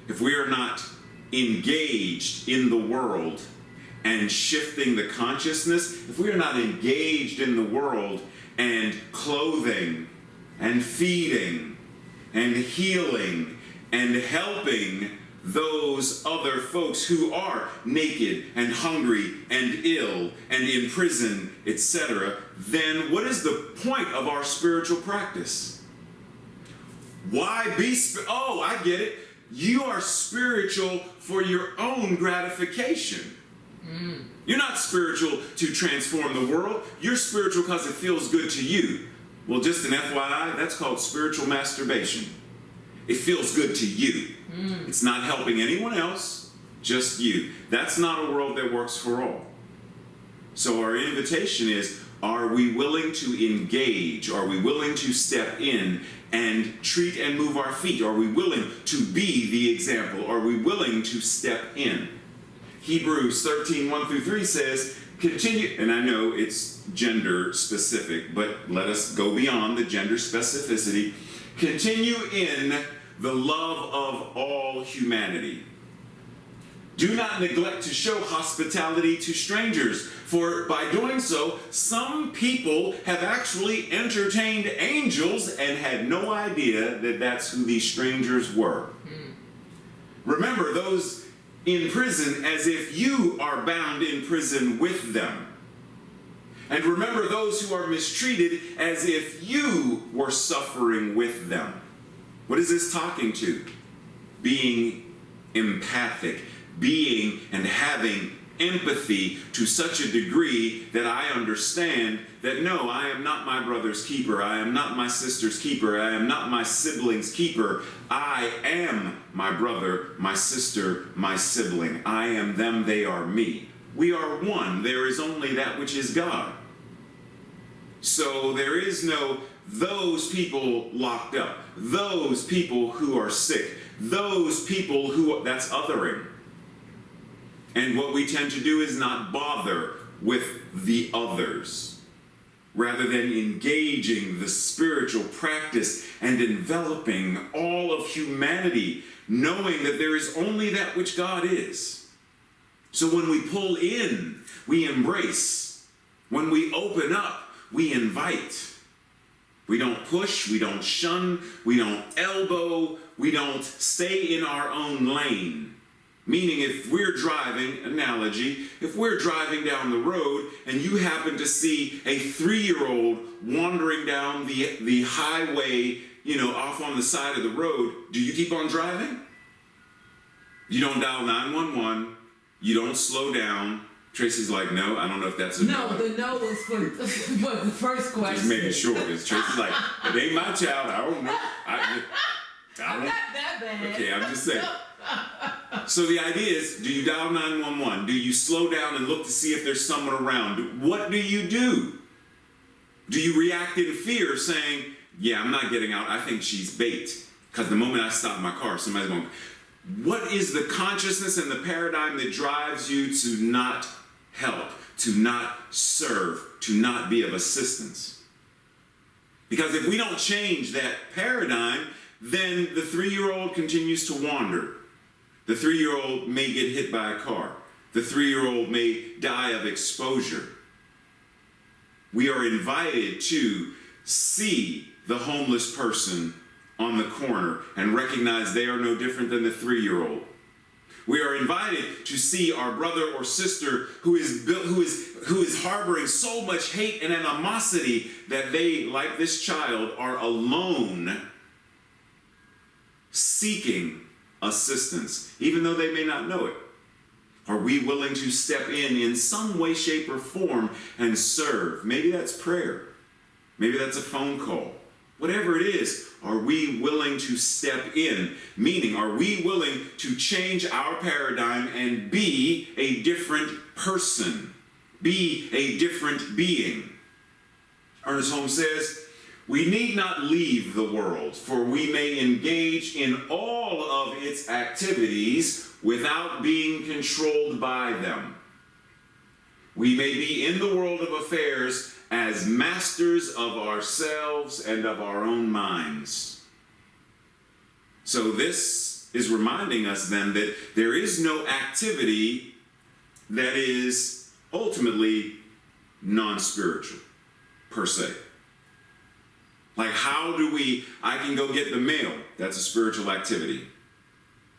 if we are not engaged in the world and shifting the consciousness, if we are not engaged in the world and clothing and feeding and healing and helping those other folks who are naked and hungry and ill and in prison, etc., then what is the point of our spiritual practice? Why be oh, I get it. You are spiritual for your own gratification. You're not spiritual to transform the world. You're spiritual because it feels good to you. Well, just an FYI, that's called spiritual masturbation. It feels good to you. It's not helping anyone else, just you. That's not a world that works for all. So our invitation is, are we willing to engage? Are we willing to step in and treat and move our feet? Are we willing to be the example? Are we willing to step in? Hebrews 13:1-3 says, continue, and I know it's gender specific, but let us go beyond the gender specificity. Continue in the love of all humanity. Do not neglect to show hospitality to strangers, for by doing so, some people have actually entertained angels and had no idea that that's who these strangers were. Remember those in prison as if you are bound in prison with them. And remember those who are mistreated as if you were suffering with them. What is this talking to? Being empathic, being and having empathy to such a degree that I understand that no, I am not my brother's keeper, I am not my sister's keeper, I am not my sibling's keeper. I am my brother, my sister, my sibling. I am them, they are me. We are one. There is only that which is God. So there is no those people locked up. those people who are sick, those people that's othering. And what we tend to do is not bother with the others, rather than engaging the spiritual practice and enveloping all of humanity, knowing that there is only that which God is. So when we pull in, we embrace. When we open up, we invite. We don't push, we don't shun, we don't elbow, we don't stay in our own lane. Meaning if we're driving, analogy, if we're driving down the road and you happen to see a 3-year-old wandering down the highway, off on the side of the road, do you keep on driving? You don't dial 911, you don't slow down. Tracy's like, no, I don't know if that's a no. The no was for the first question. Just making sure, because Tracy's like, it ain't my child, I don't know. I'm not that bad. Okay, I'm just saying. So the idea is, do you dial 911? Do you slow down and look to see if there's someone around? What do you do? Do you react in fear saying, yeah, I'm not getting out, I think she's bait? Because the moment I stop my car, somebody's going, what is the consciousness and the paradigm that drives you to not help, to not serve, to not be of assistance? Because if we don't change that paradigm, then the 3-year-old continues to wander. The 3-year-old may get hit by a car. The 3-year-old may die of exposure. We are invited to see the homeless person on the corner and recognize they are no different than the 3-year-old. We are invited to see our brother or sister who is harboring so much hate and animosity that they, like this child, are alone seeking assistance, even though they may not know it. Are we willing to step in some way, shape, or form and serve? Maybe that's prayer. Maybe that's a phone call. Whatever it is, are we willing to step in? Meaning, are we willing to change our paradigm and be a different person? Be a different being? Ernest Holmes says, we need not leave the world, for we may engage in all of its activities without being controlled by them. We may be in the world of affairs as masters of ourselves and of our own minds. So this is reminding us then that there is no activity that is ultimately non-spiritual, per se. Like I can go get the mail, that's a spiritual activity.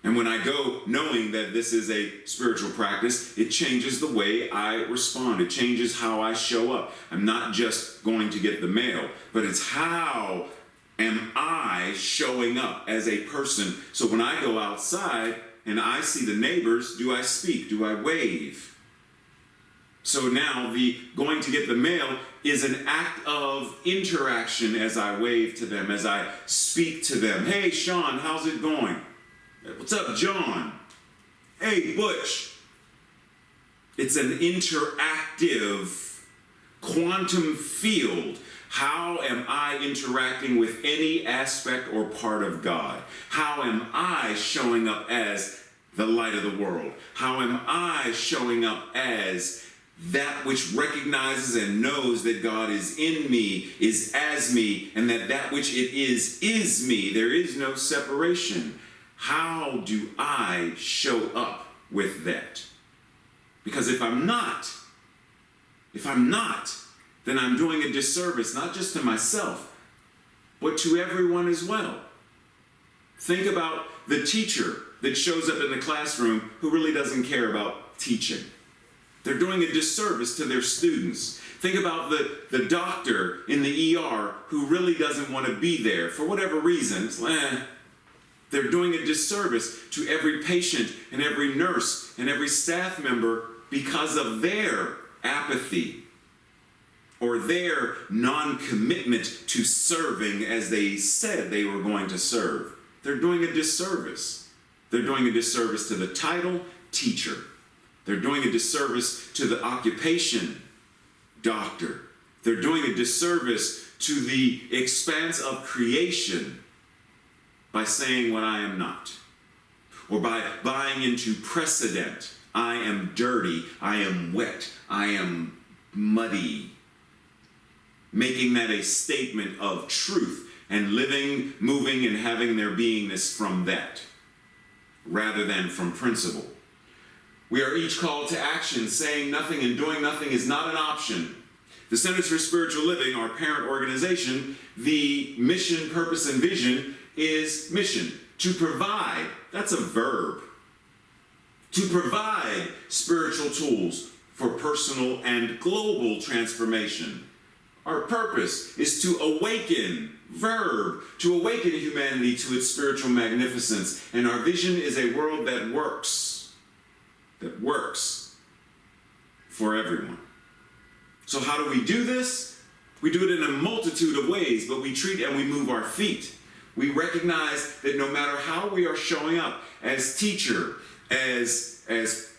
And when I go knowing that this is a spiritual practice, it changes the way I respond. It changes how I show up. I'm not just going to get the mail, but it's how am I showing up as a person. So when I go outside and I see the neighbors, do I speak? Do I wave? So now the going to get the mail is an act of interaction as I wave to them, as I speak to them. Hey, Sean, how's it going? What's up, John? Hey, Butch. It's an interactive quantum field. How am I interacting with any aspect or part of God? How am I showing up as the light of the world? How am I showing up as that which recognizes and knows that God is in me, is as me, and that which it is me? There is no separation. How do I show up with that? Because if I'm not, then I'm doing a disservice, not just to myself, but to everyone as well. Think about the teacher that shows up in the classroom who really doesn't care about teaching. They're doing a disservice to their students. Think about the doctor in the ER who really doesn't want to be there for whatever reason. They're doing a disservice to every patient and every nurse and every staff member because of their apathy or their non-commitment to serving as they said they were going to serve. They're doing a disservice. They're doing a disservice to the title, teacher. They're doing a disservice to the occupation, doctor. They're doing a disservice to the expanse of creation, by saying what I am not, or by buying into precedent. I am dirty, I am wet, I am muddy. Making that a statement of truth and living, moving, and having their beingness from that, rather than from principle. We are each called to action. Saying nothing and doing nothing is not an option. The Centers for Spiritual Living, our parent organization, the mission, purpose, and vision is mission. To provide, that's a verb. To provide spiritual tools for personal and global transformation. Our purpose is to awaken, verb, to awaken humanity to its spiritual magnificence. And our vision is a world that works for everyone. So how do we do this? We do it in a multitude of ways, but we treat and we move our feet. We recognize that no matter how we are showing up as teacher, as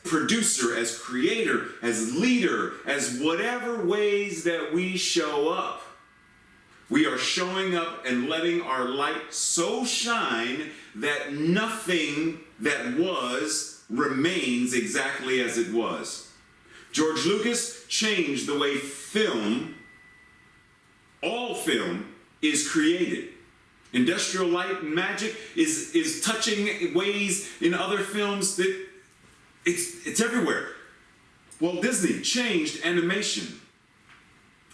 producer, as creator, as leader, as whatever ways that we show up, we are showing up and letting our light so shine that nothing that was remains exactly as it was. George Lucas changed the way all film is created. Industrial light and magic is touching ways in other films that it's everywhere. Walt Disney changed animation.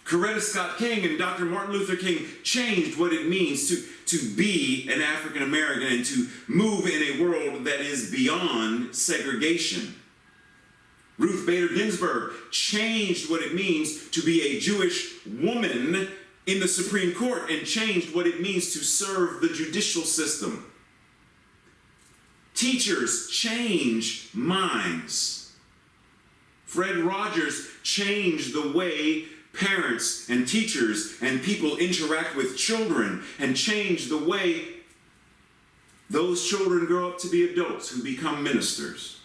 Coretta Scott King and Dr. Martin Luther King changed what it means to be an African American and to move in a world that is beyond segregation. Ruth Bader Ginsburg changed what it means to be a Jewish woman in the Supreme Court and changed what it means to serve the judicial system. Teachers change minds. Fred Rogers changed the way parents and teachers and people interact with children and changed the way those children grow up to be adults who become ministers.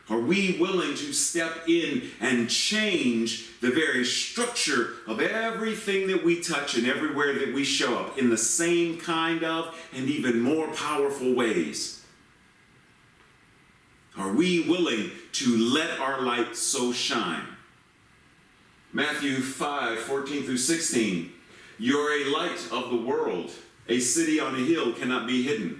Are we willing to step in and change the very structure of everything that we touch and everywhere that we show up in the same kind of and even more powerful ways? Are we willing to let our light so shine? Matthew 5:14-16. You're a light of the world. A city on a hill cannot be hidden.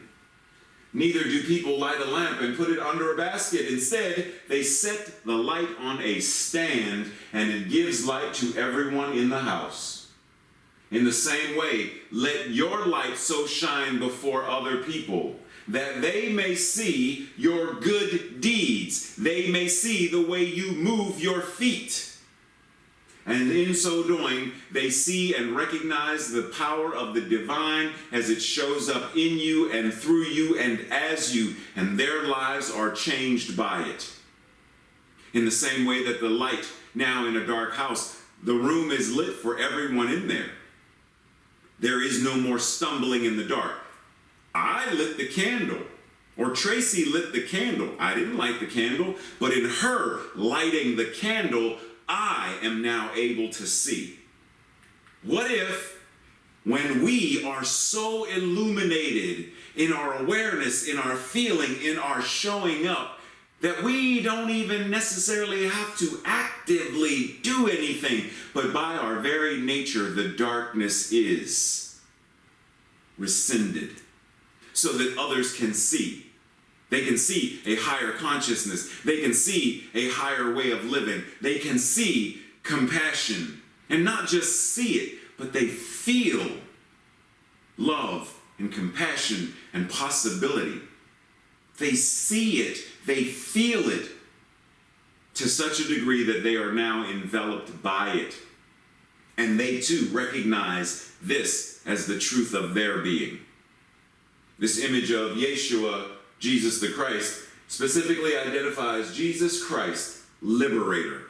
Neither do people light a lamp and put it under a basket. Instead, they set the light on a stand, and it gives light to everyone in the house. In the same way, let your light so shine before other people that they may see your good deeds. They may see the way you move your feet. And in so doing, they see and recognize the power of the divine as it shows up in you and through you and as you, and their lives are changed by it. In the same way that the light now in a dark house, the room is lit for everyone in there. There is no more stumbling in the dark. I lit the candle, or Tracy lit the candle. I didn't light the candle, but in her lighting the candle, I am now able to see. What if, when we are so illuminated in our awareness, in our feeling, in our showing up, that we don't even necessarily have to actively do anything, but by our very nature, the darkness is rescinded so that others can see. They can see a higher consciousness. They can see a higher way of living. They can see compassion. And not just see it, but they feel love and compassion and possibility. They see it. They feel it to such a degree that they are now enveloped by it. And they too recognize this as the truth of their being. This image of Yeshua, Jesus the Christ, specifically identifies Jesus Christ, liberator.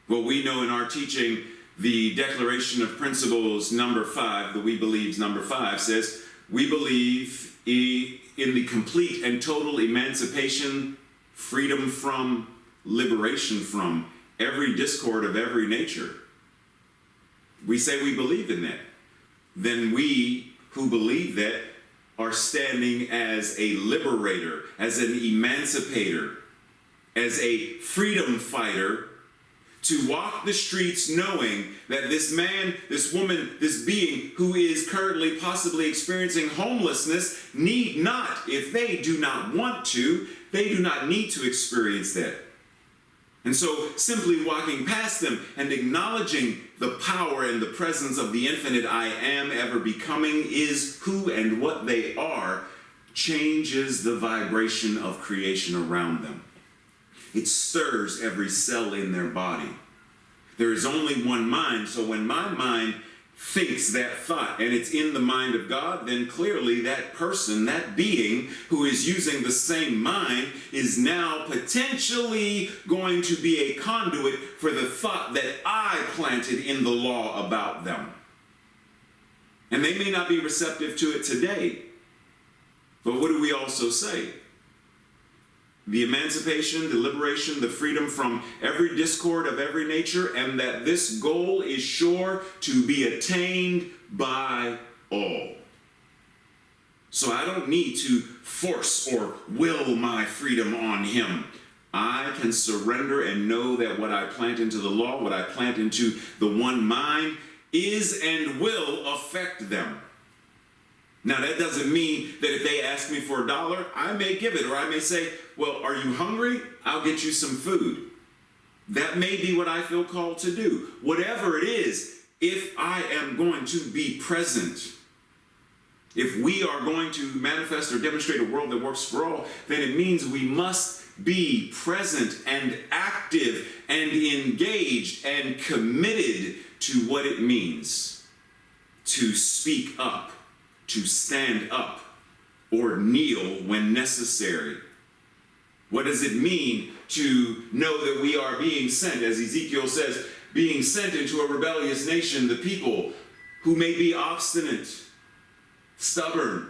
What we know in our teaching, the Declaration of Principles number 5, the We Believe's number 5 says, we believe in the complete and total emancipation, freedom from, liberation from every discord of every nature. We say we believe in that. Then we who believe that are standing as a liberator, as an emancipator, as a freedom fighter, to walk the streets knowing that this man, this woman, this being who is currently possibly experiencing homelessness need not, if they do not want to, they do not need to experience that. And so simply walking past them and acknowledging the power and the presence of the infinite I am ever becoming is who and what they are changes the vibration of creation around them. It stirs every cell in their body. There is only one mind, so when my mind thinks that thought and it's in the mind of God, then clearly that person, that being who is using the same mind is now potentially going to be a conduit for the thought that I planted in the law about them. And they may not be receptive to it today, but what do we also say? The emancipation, the liberation, the freedom from every discord of every nature, and that this goal is sure to be attained by all. So I don't need to force or will my freedom on him. I can surrender and know that what I plant into the law, what I plant into the one mind, is and will affect them. Now, that doesn't mean that if they ask me for $1, I may give it, or I may say, well, are you hungry? I'll get you some food. That may be what I feel called to do. Whatever it is, if I am going to be present, if we are going to manifest or demonstrate a world that works for all, then it means we must be present and active and engaged and committed to what it means to speak up, to stand up, or kneel when necessary. What does it mean to know that we are being sent, as Ezekiel says, being sent into a rebellious nation, the people who may be obstinate, stubborn.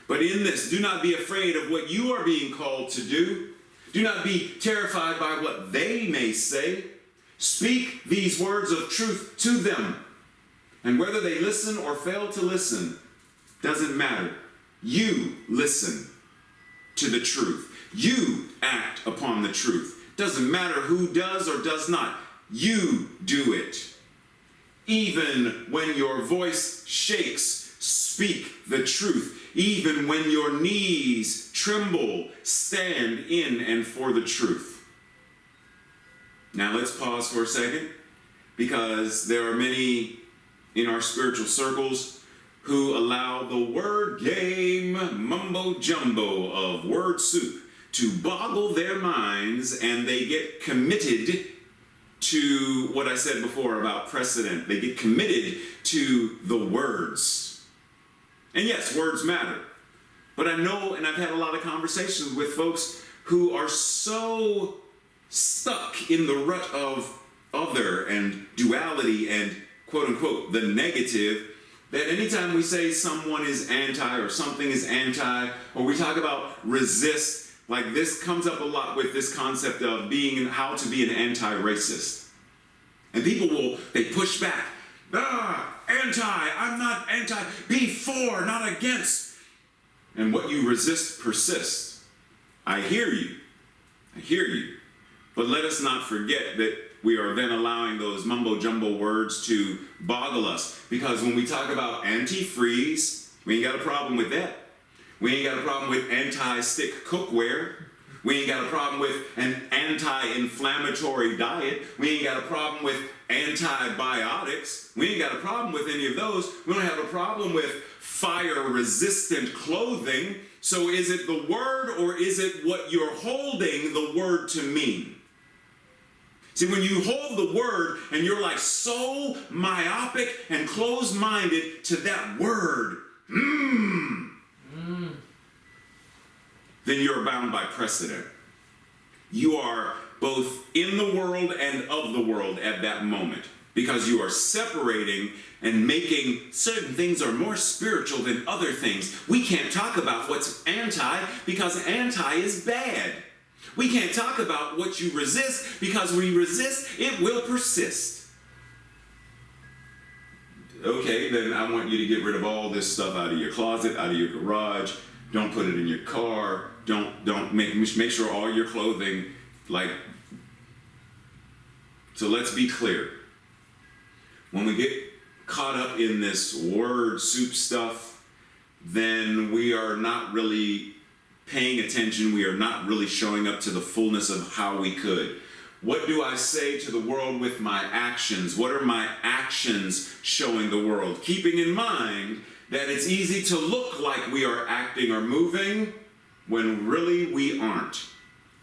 But in this, do not be afraid of what you are being called to do. Do not be terrified by what they may say. Speak these words of truth to them. And whether they listen or fail to listen, doesn't matter. You listen to the truth. You act upon the truth. Doesn't matter who does or does not. You do it. Even when your voice shakes, speak the truth. Even when your knees tremble, stand in and for the truth. Now let's pause for a second, because there are many in our spiritual circles who allow the word game mumbo jumbo of word soup to boggle their minds, and they get committed to what I said before about precedent. They get committed to the words. And yes, words matter. But I know, and I've had a lot of conversations with folks who are so stuck in the rut of other and duality and quote unquote the negative, that anytime we say someone is anti or something is anti, or we talk about resist, like this comes up a lot with this concept of being, how to be an anti-racist. And people they push back. Anti, I'm not anti, be for, not against. And what you resist persists. I hear you. But let us not forget that we are then allowing those mumbo-jumbo words to boggle us. Because when we talk about anti-freeze, we ain't got a problem with that. We ain't got a problem with anti-stick cookware. We ain't got a problem with an anti-inflammatory diet. We ain't got a problem with antibiotics. We ain't got a problem with any of those. We don't have a problem with fire-resistant clothing. So is it the word, or is it what you're holding the word to mean? See, when you hold the word and you're like so myopic and closed-minded to that word, then you're bound by precedent. You are both in the world and of the world at that moment, because you are separating and making certain things are more spiritual than other things. We can't talk about what's anti because anti is bad. We can't talk about what you resist because when you resist, it will persist. Okay, then I want you to get rid of all this stuff out of your closet, out of your garage. Don't put it in your car. Don't make sure all your clothing, like. So let's be clear. When we get caught up in this word soup stuff, then we are not really paying attention. We are not really showing up to the fullness of how we could. What do I say to the world with my actions? What are my actions showing the world? Keeping in mind that it's easy to look like we are acting or moving when really we aren't.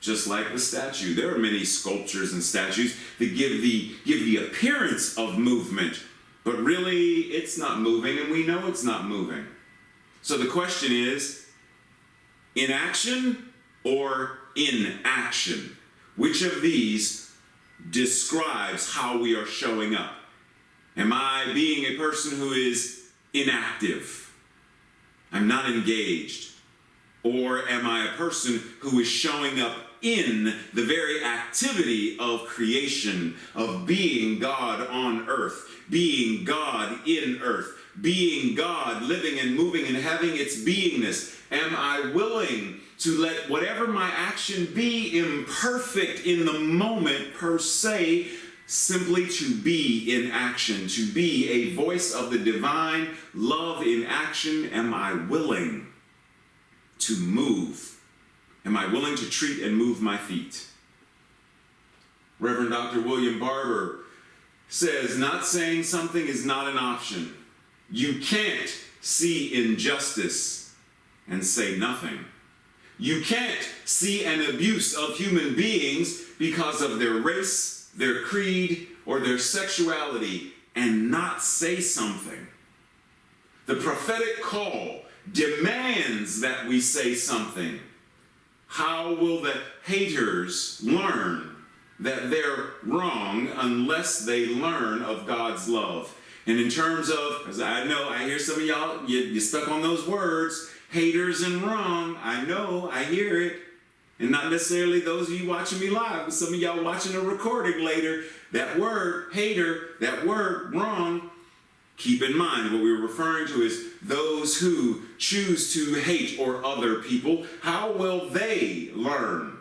Just like the statue. There are many sculptures and statues that give the appearance of movement, but really it's not moving, and we know it's not moving. So the question is, inaction or inaction? Which of these describes how we are showing up? Am I being a person who is inactive? I'm not engaged. Or am I a person who is showing up in the very activity of creation, of being God on earth, being God in earth, being God living and moving and having its beingness? Am I willing to let whatever my action be imperfect in the moment per se, simply to be in action, to be a voice of the divine love in action? Am I willing to move? Am I willing to treat and move my feet? Reverend Dr. William Barber says, not saying something is not an option. You can't see injustice and say nothing. You can't see an abuse of human beings because of their race, their creed, or their sexuality and not say something. The prophetic call demands that we say something. How will the haters learn that they're wrong unless they learn of God's love? And in terms of, because I know, I hear some of y'all, you're stuck on those words, haters and wrong. I know, I hear it. And not necessarily those of you watching me live, but some of y'all watching a recording later. That word, hater, that word, wrong. Keep in mind, what we're referring to is those who choose to hate or other people. How will they learn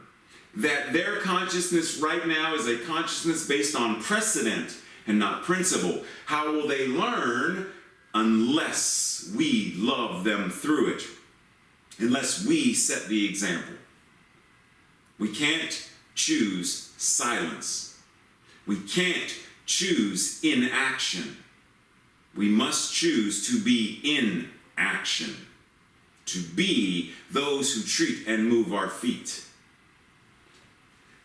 that their consciousness right now is a consciousness based on precedent and not principle? How will they learn unless we love them through it? Unless we set the example. We can't choose silence. We can't choose inaction. We must choose to be in action, to be those who treat and move our feet.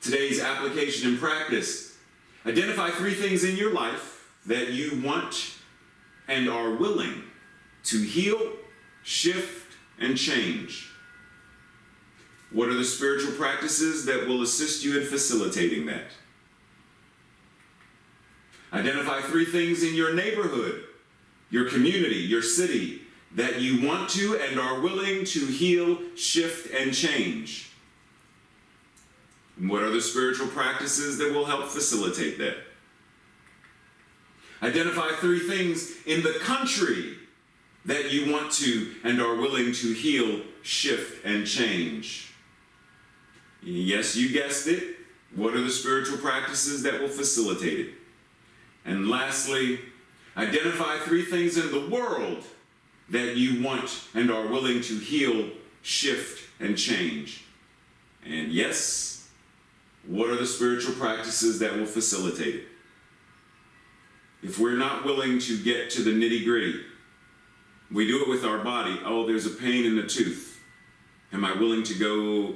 Today's application and practice. Identify 3 things in your life that you want and are willing to heal, shift, and change. What are the spiritual practices that will assist you in facilitating that? Identify 3 things in your neighborhood, your community, your city, that you want to and are willing to heal, shift, and change. And what are the spiritual practices that will help facilitate that? Identify 3 things in the country that you want to and are willing to heal, shift, and change. Yes, you guessed it. What are the spiritual practices that will facilitate it? And lastly, identify 3 things in the world that you want and are willing to heal, shift, and change. And yes, what are the spiritual practices that will facilitate it? If we're not willing to get to the nitty-gritty, we do it with our body. Oh, there's a pain in the tooth. Am I willing to go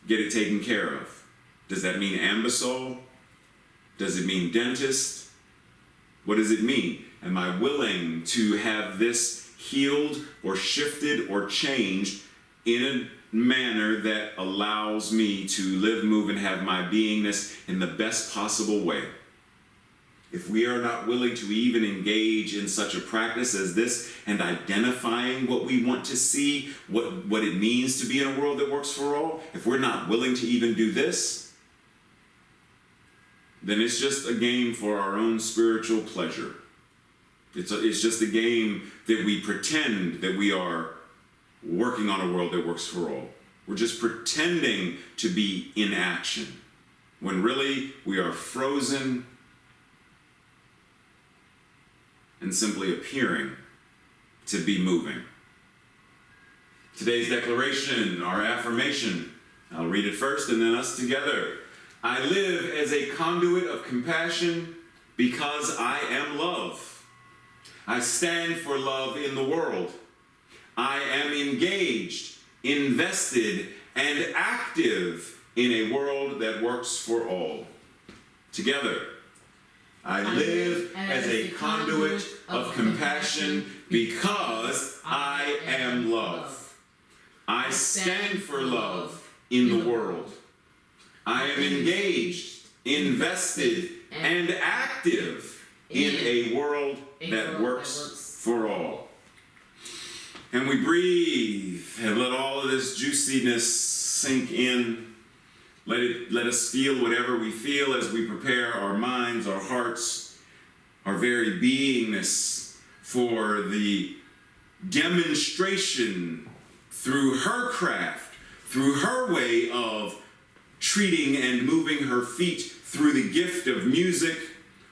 get it taken care of? Does that mean Ambisol? Does it mean dentist? What does it mean? Am I willing to have this healed or shifted or changed in a manner that allows me to live, move, and have my beingness in the best possible way? If we are not willing to even engage in such a practice as this and identifying what we want to see, what it means to be in a world that works for all, if we're not willing to even do this, then it's just a game for our own spiritual pleasure. It's just a game that we pretend that we are working on a world that works for all. We're just pretending to be in action, when really we are frozen and simply appearing to be moving. Today's declaration, our affirmation, I'll read it first and then us together. I live as a conduit of compassion because I am love. I stand for love in the world. I am engaged, invested, and active in a world that works for all. Together, I live as a conduit of compassion because I am love. I stand for love in the world. I am engaged, invested, and active in a world that works for all. And we breathe and let all of this juiciness sink in. Let us feel whatever we feel as we prepare our minds, our hearts, our very beingness for the demonstration through her craft, through her way of treating and moving her feet through the gift of music.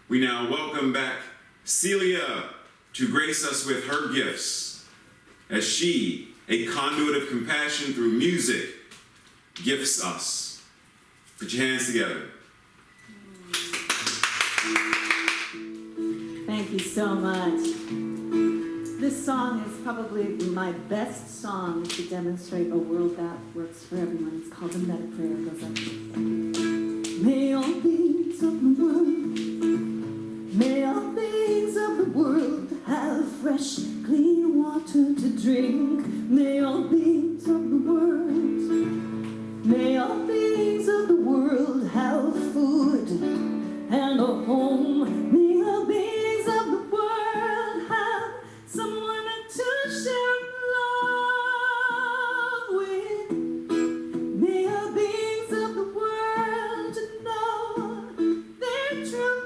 We now welcome back Celia to grace us with her gifts as she, a conduit of compassion through music, gifts us. Put your hands together. Thank you so much. This song is probably my best song to demonstrate a world that works for everyone. It's called the Meta Prayer. It goes like this. May all things of the world, may all things of the world have fresh, clean water to drink. May all things of the world, may all things of the world have food and a home. May all beings of the world have someone to share love with. May all beings of the world to know their true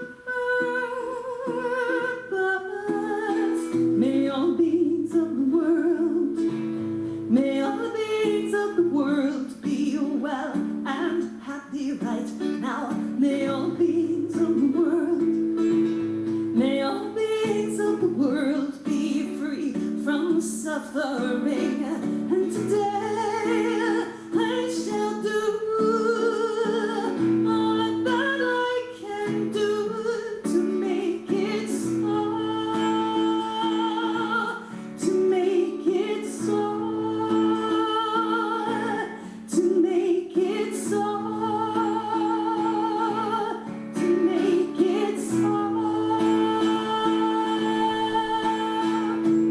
purpose. May all beings of the world, may all beings of the world be well and happy right now. May all beings of the world, may all beings of the world be free from suffering. And today I shall do all that I can do to make it so, to make it so, to make it so, to make it so.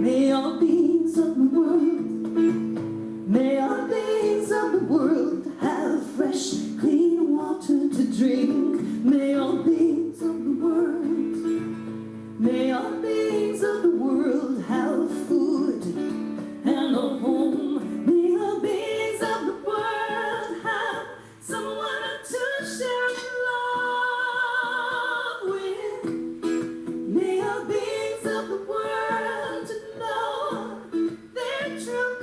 May all beings of the world, may all beings of the world have fresh, clean water to drink. May all beings of the world, may all beings of the world have food and a home. May all beings of the world have someone to share love with. May all beings of the world to know their true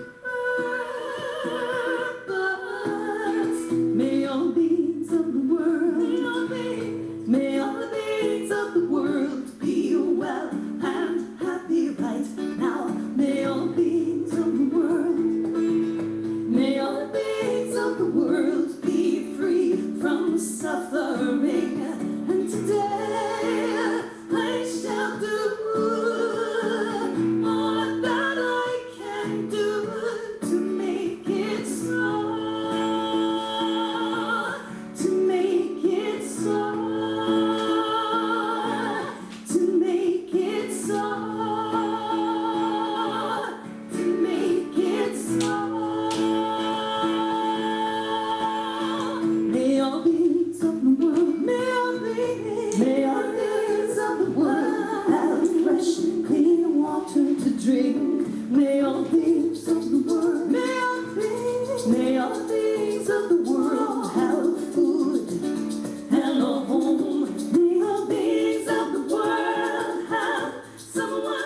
purpose. May all beings of the world, may all beings of the world be well and happy right now. May all beings of the world, may all beings of the world be free from suffering. And today I shall do all that I can do to make it so, to make it so, to make it so, to make it so. May all beings of the world, may all beings of the world have fresh, clean water to drink. May all beings of the world, may all beings of the world have food and a home. May all beings of the world have someone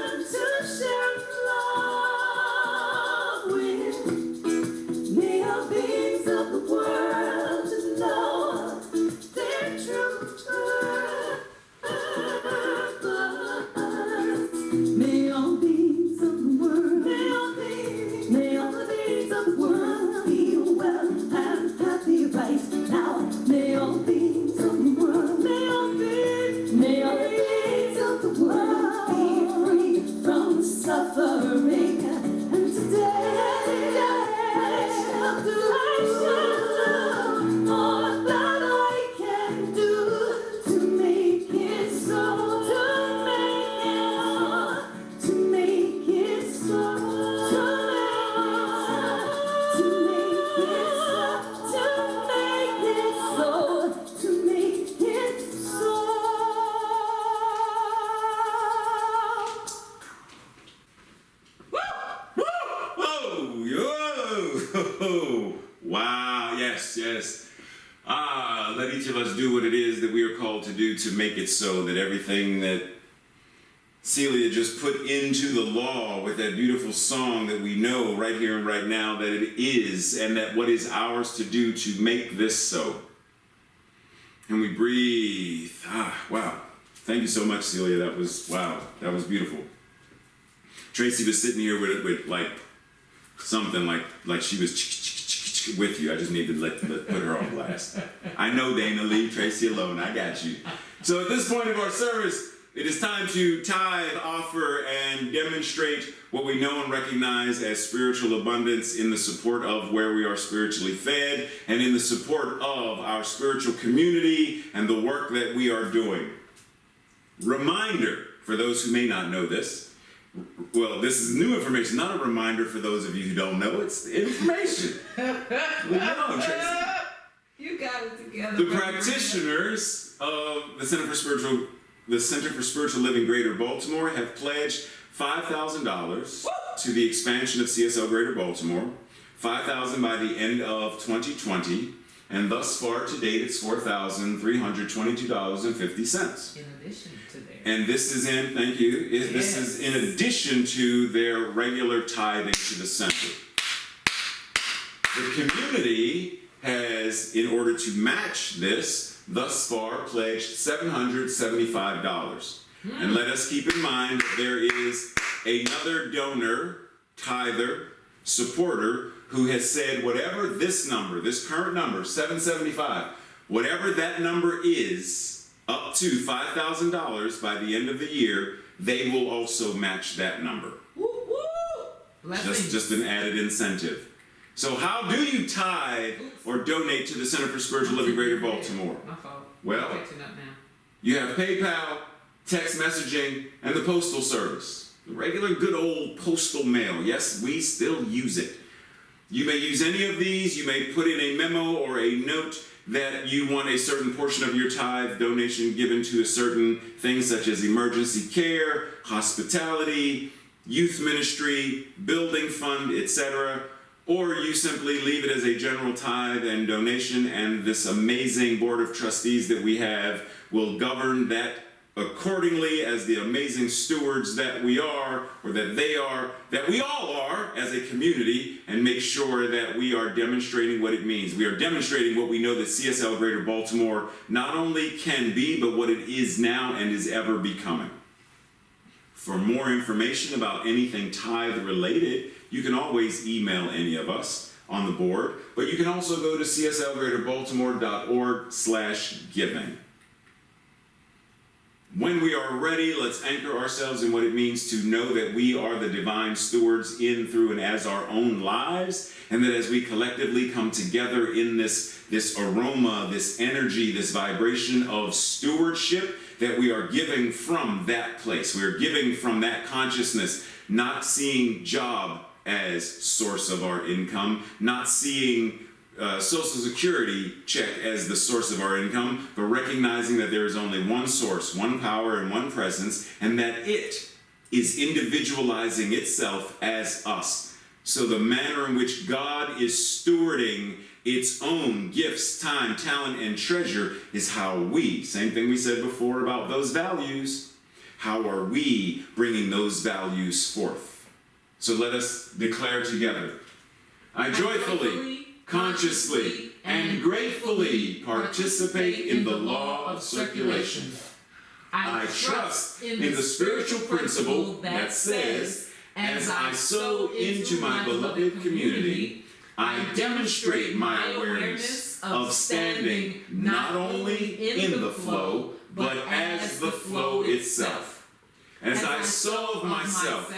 Yes. Let each of us do what it is that we are called to do to make it so that everything that Celia just put into the law with that beautiful song that we know right here and right now that it is, and that what is ours to do to make this so. And we breathe. Wow. Thank you so much, Celia. That was, wow, that was beautiful. Tracy was sitting here with like something like she was with you. I just need to put her on blast. I know, Dana, leave Tracy alone. I got you. So at this point of our service, it is time to tithe, offer, and demonstrate what we know and recognize as spiritual abundance in the support of where we are spiritually fed and in the support of our spiritual community and the work that we are doing. Reminder, for those who may not know this, well, this is new information, not a reminder for those of you who don't know. It's information. We know, Tracy. You got it together. The practitioners of the Center for Spiritual Living Greater Baltimore have pledged $5,000 to the expansion of CSL Greater Baltimore, $5,000 by the end of 2020, and thus far to date it's $4,322.50. In addition to their. And this is in, thank you, this is in addition to their regular tithing to the center. The community has, in order to match this, thus far pledged $775. And let us keep in mind that there is another donor, tither, supporter, who has said whatever this number, this current number, 775, whatever that number is, up to $5,000 by the end of the year, they will also match that number. Woo, woo. Just an added incentive. So how do you tithe or donate to the Center for Spiritual Living Greater Baltimore? My fault. Well, I'm catching up now. you have PayPal, text messaging, and the postal service. The regular good old postal mail. Yes, we still use it. You may use any of these. You may put in a memo or a note that you want a certain portion of your tithe donation given to a certain thing such as emergency care, hospitality, youth ministry, building fund, etc. Or you simply leave it as a general tithe and donation, and this amazing board of trustees that we have will govern that accordingly as the amazing stewards that we are, or that they are, that we all are as a community, and make sure that we are demonstrating what it means. We are demonstrating what we know that CSL Greater Baltimore not only can be, but what it is now and is ever becoming. For more information about anything tithe related, you can always email any of us on the board, but you can also go to cslgreaterbaltimore.org/giving. When we are ready, let's anchor ourselves in what it means to know that we are the divine stewards in, through, and as our own lives, and that as we collectively come together in this aroma, this energy, this vibration of stewardship, that we are giving from that place. We are giving from that consciousness, not seeing job as source of our income, not seeing Social Security check as the source of our income, but recognizing that there is only one source, one power, and one presence, and that it is individualizing itself as us. So the manner in which God is stewarding its own gifts, time, talent, and treasure is how we, same thing we said before about those values, how are we bringing those values forth? So let us declare together. I joyfully, consciously, and gratefully participate in the law of circulation. I trust in the spiritual principle that says, as I sow into my beloved community, I demonstrate my awareness of standing not only in the flow, but as the flow itself. As I sow of myself,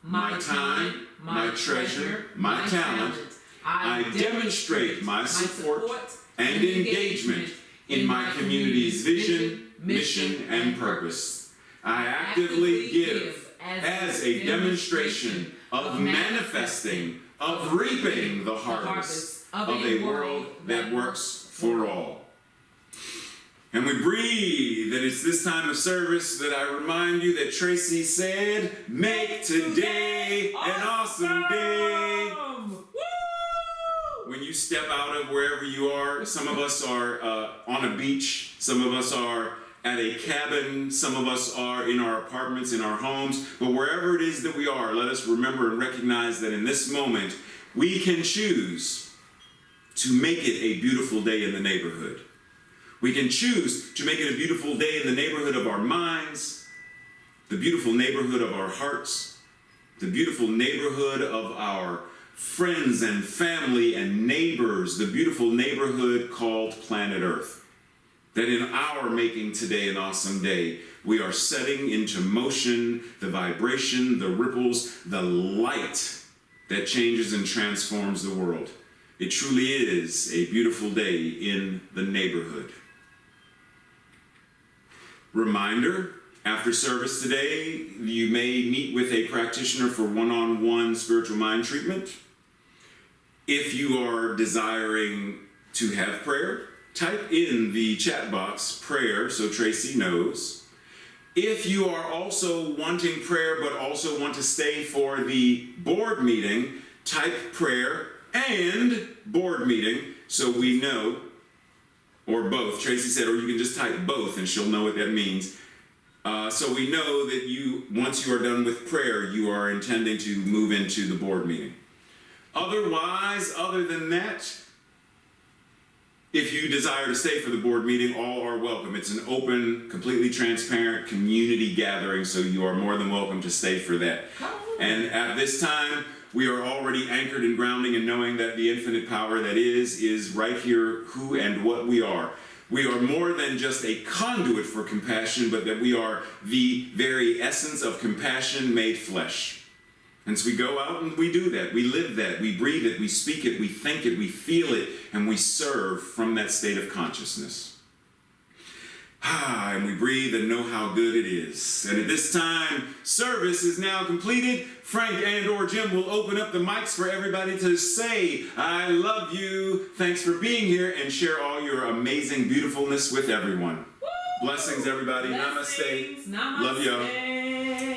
my time, my treasure, my talent, I demonstrate my support and engagement in my community's vision, mission, and purpose. I actively give as a demonstration of manifesting, of reaping the harvest of a world that works for all. And we breathe, and it's this time of service that I remind you that Tracy said, make today an awesome day. when you step out of wherever you are. Some of us are on a beach. Some of us are at a cabin. Some of us are in our apartments, in our homes. But wherever it is that we are, let us remember and recognize that in this moment, we can choose to make it a beautiful day in the neighborhood. We can choose to make it a beautiful day in the neighborhood of our minds, the beautiful neighborhood of our hearts, the beautiful neighborhood of our friends and family and neighbors, the beautiful neighborhood called planet Earth. That in our making today an awesome day, we are setting into motion the vibration, the ripples, the light that changes and transforms the world. It truly is a beautiful day in the neighborhood. Reminder, after service today, you may meet with a practitioner for one-on-one spiritual mind treatment. If you are desiring to have prayer, type in the chat box prayer so Tracy knows. If you are also wanting prayer but also want to stay for the board meeting, type prayer and board meeting so we know, or both. Tracy said, or you can just type both and she'll know what that means. So we know that once you are done with prayer, you are intending to move into the board meeting. Otherwise, other than that, if you desire to stay for the board meeting, all are welcome. It's an open, completely transparent community gathering, so you are more than welcome to stay for that. And at this time, we are already anchored in grounding and knowing that the infinite power that is right here, who and what we are. We are more than just a conduit for compassion, but that we are the very essence of compassion made flesh. And so we go out and we do that. We live that. We breathe it. We speak it. We think it. We feel it. And we serve from that state of consciousness. And we breathe and know how good it is. And at this time, service is now completed. Frank and or Jim will open up the mics for everybody to say, I love you. Thanks for being here, and share all your amazing beautifulness with everyone. Woo! Blessings, everybody. Blessings. Namaste. Love y'all.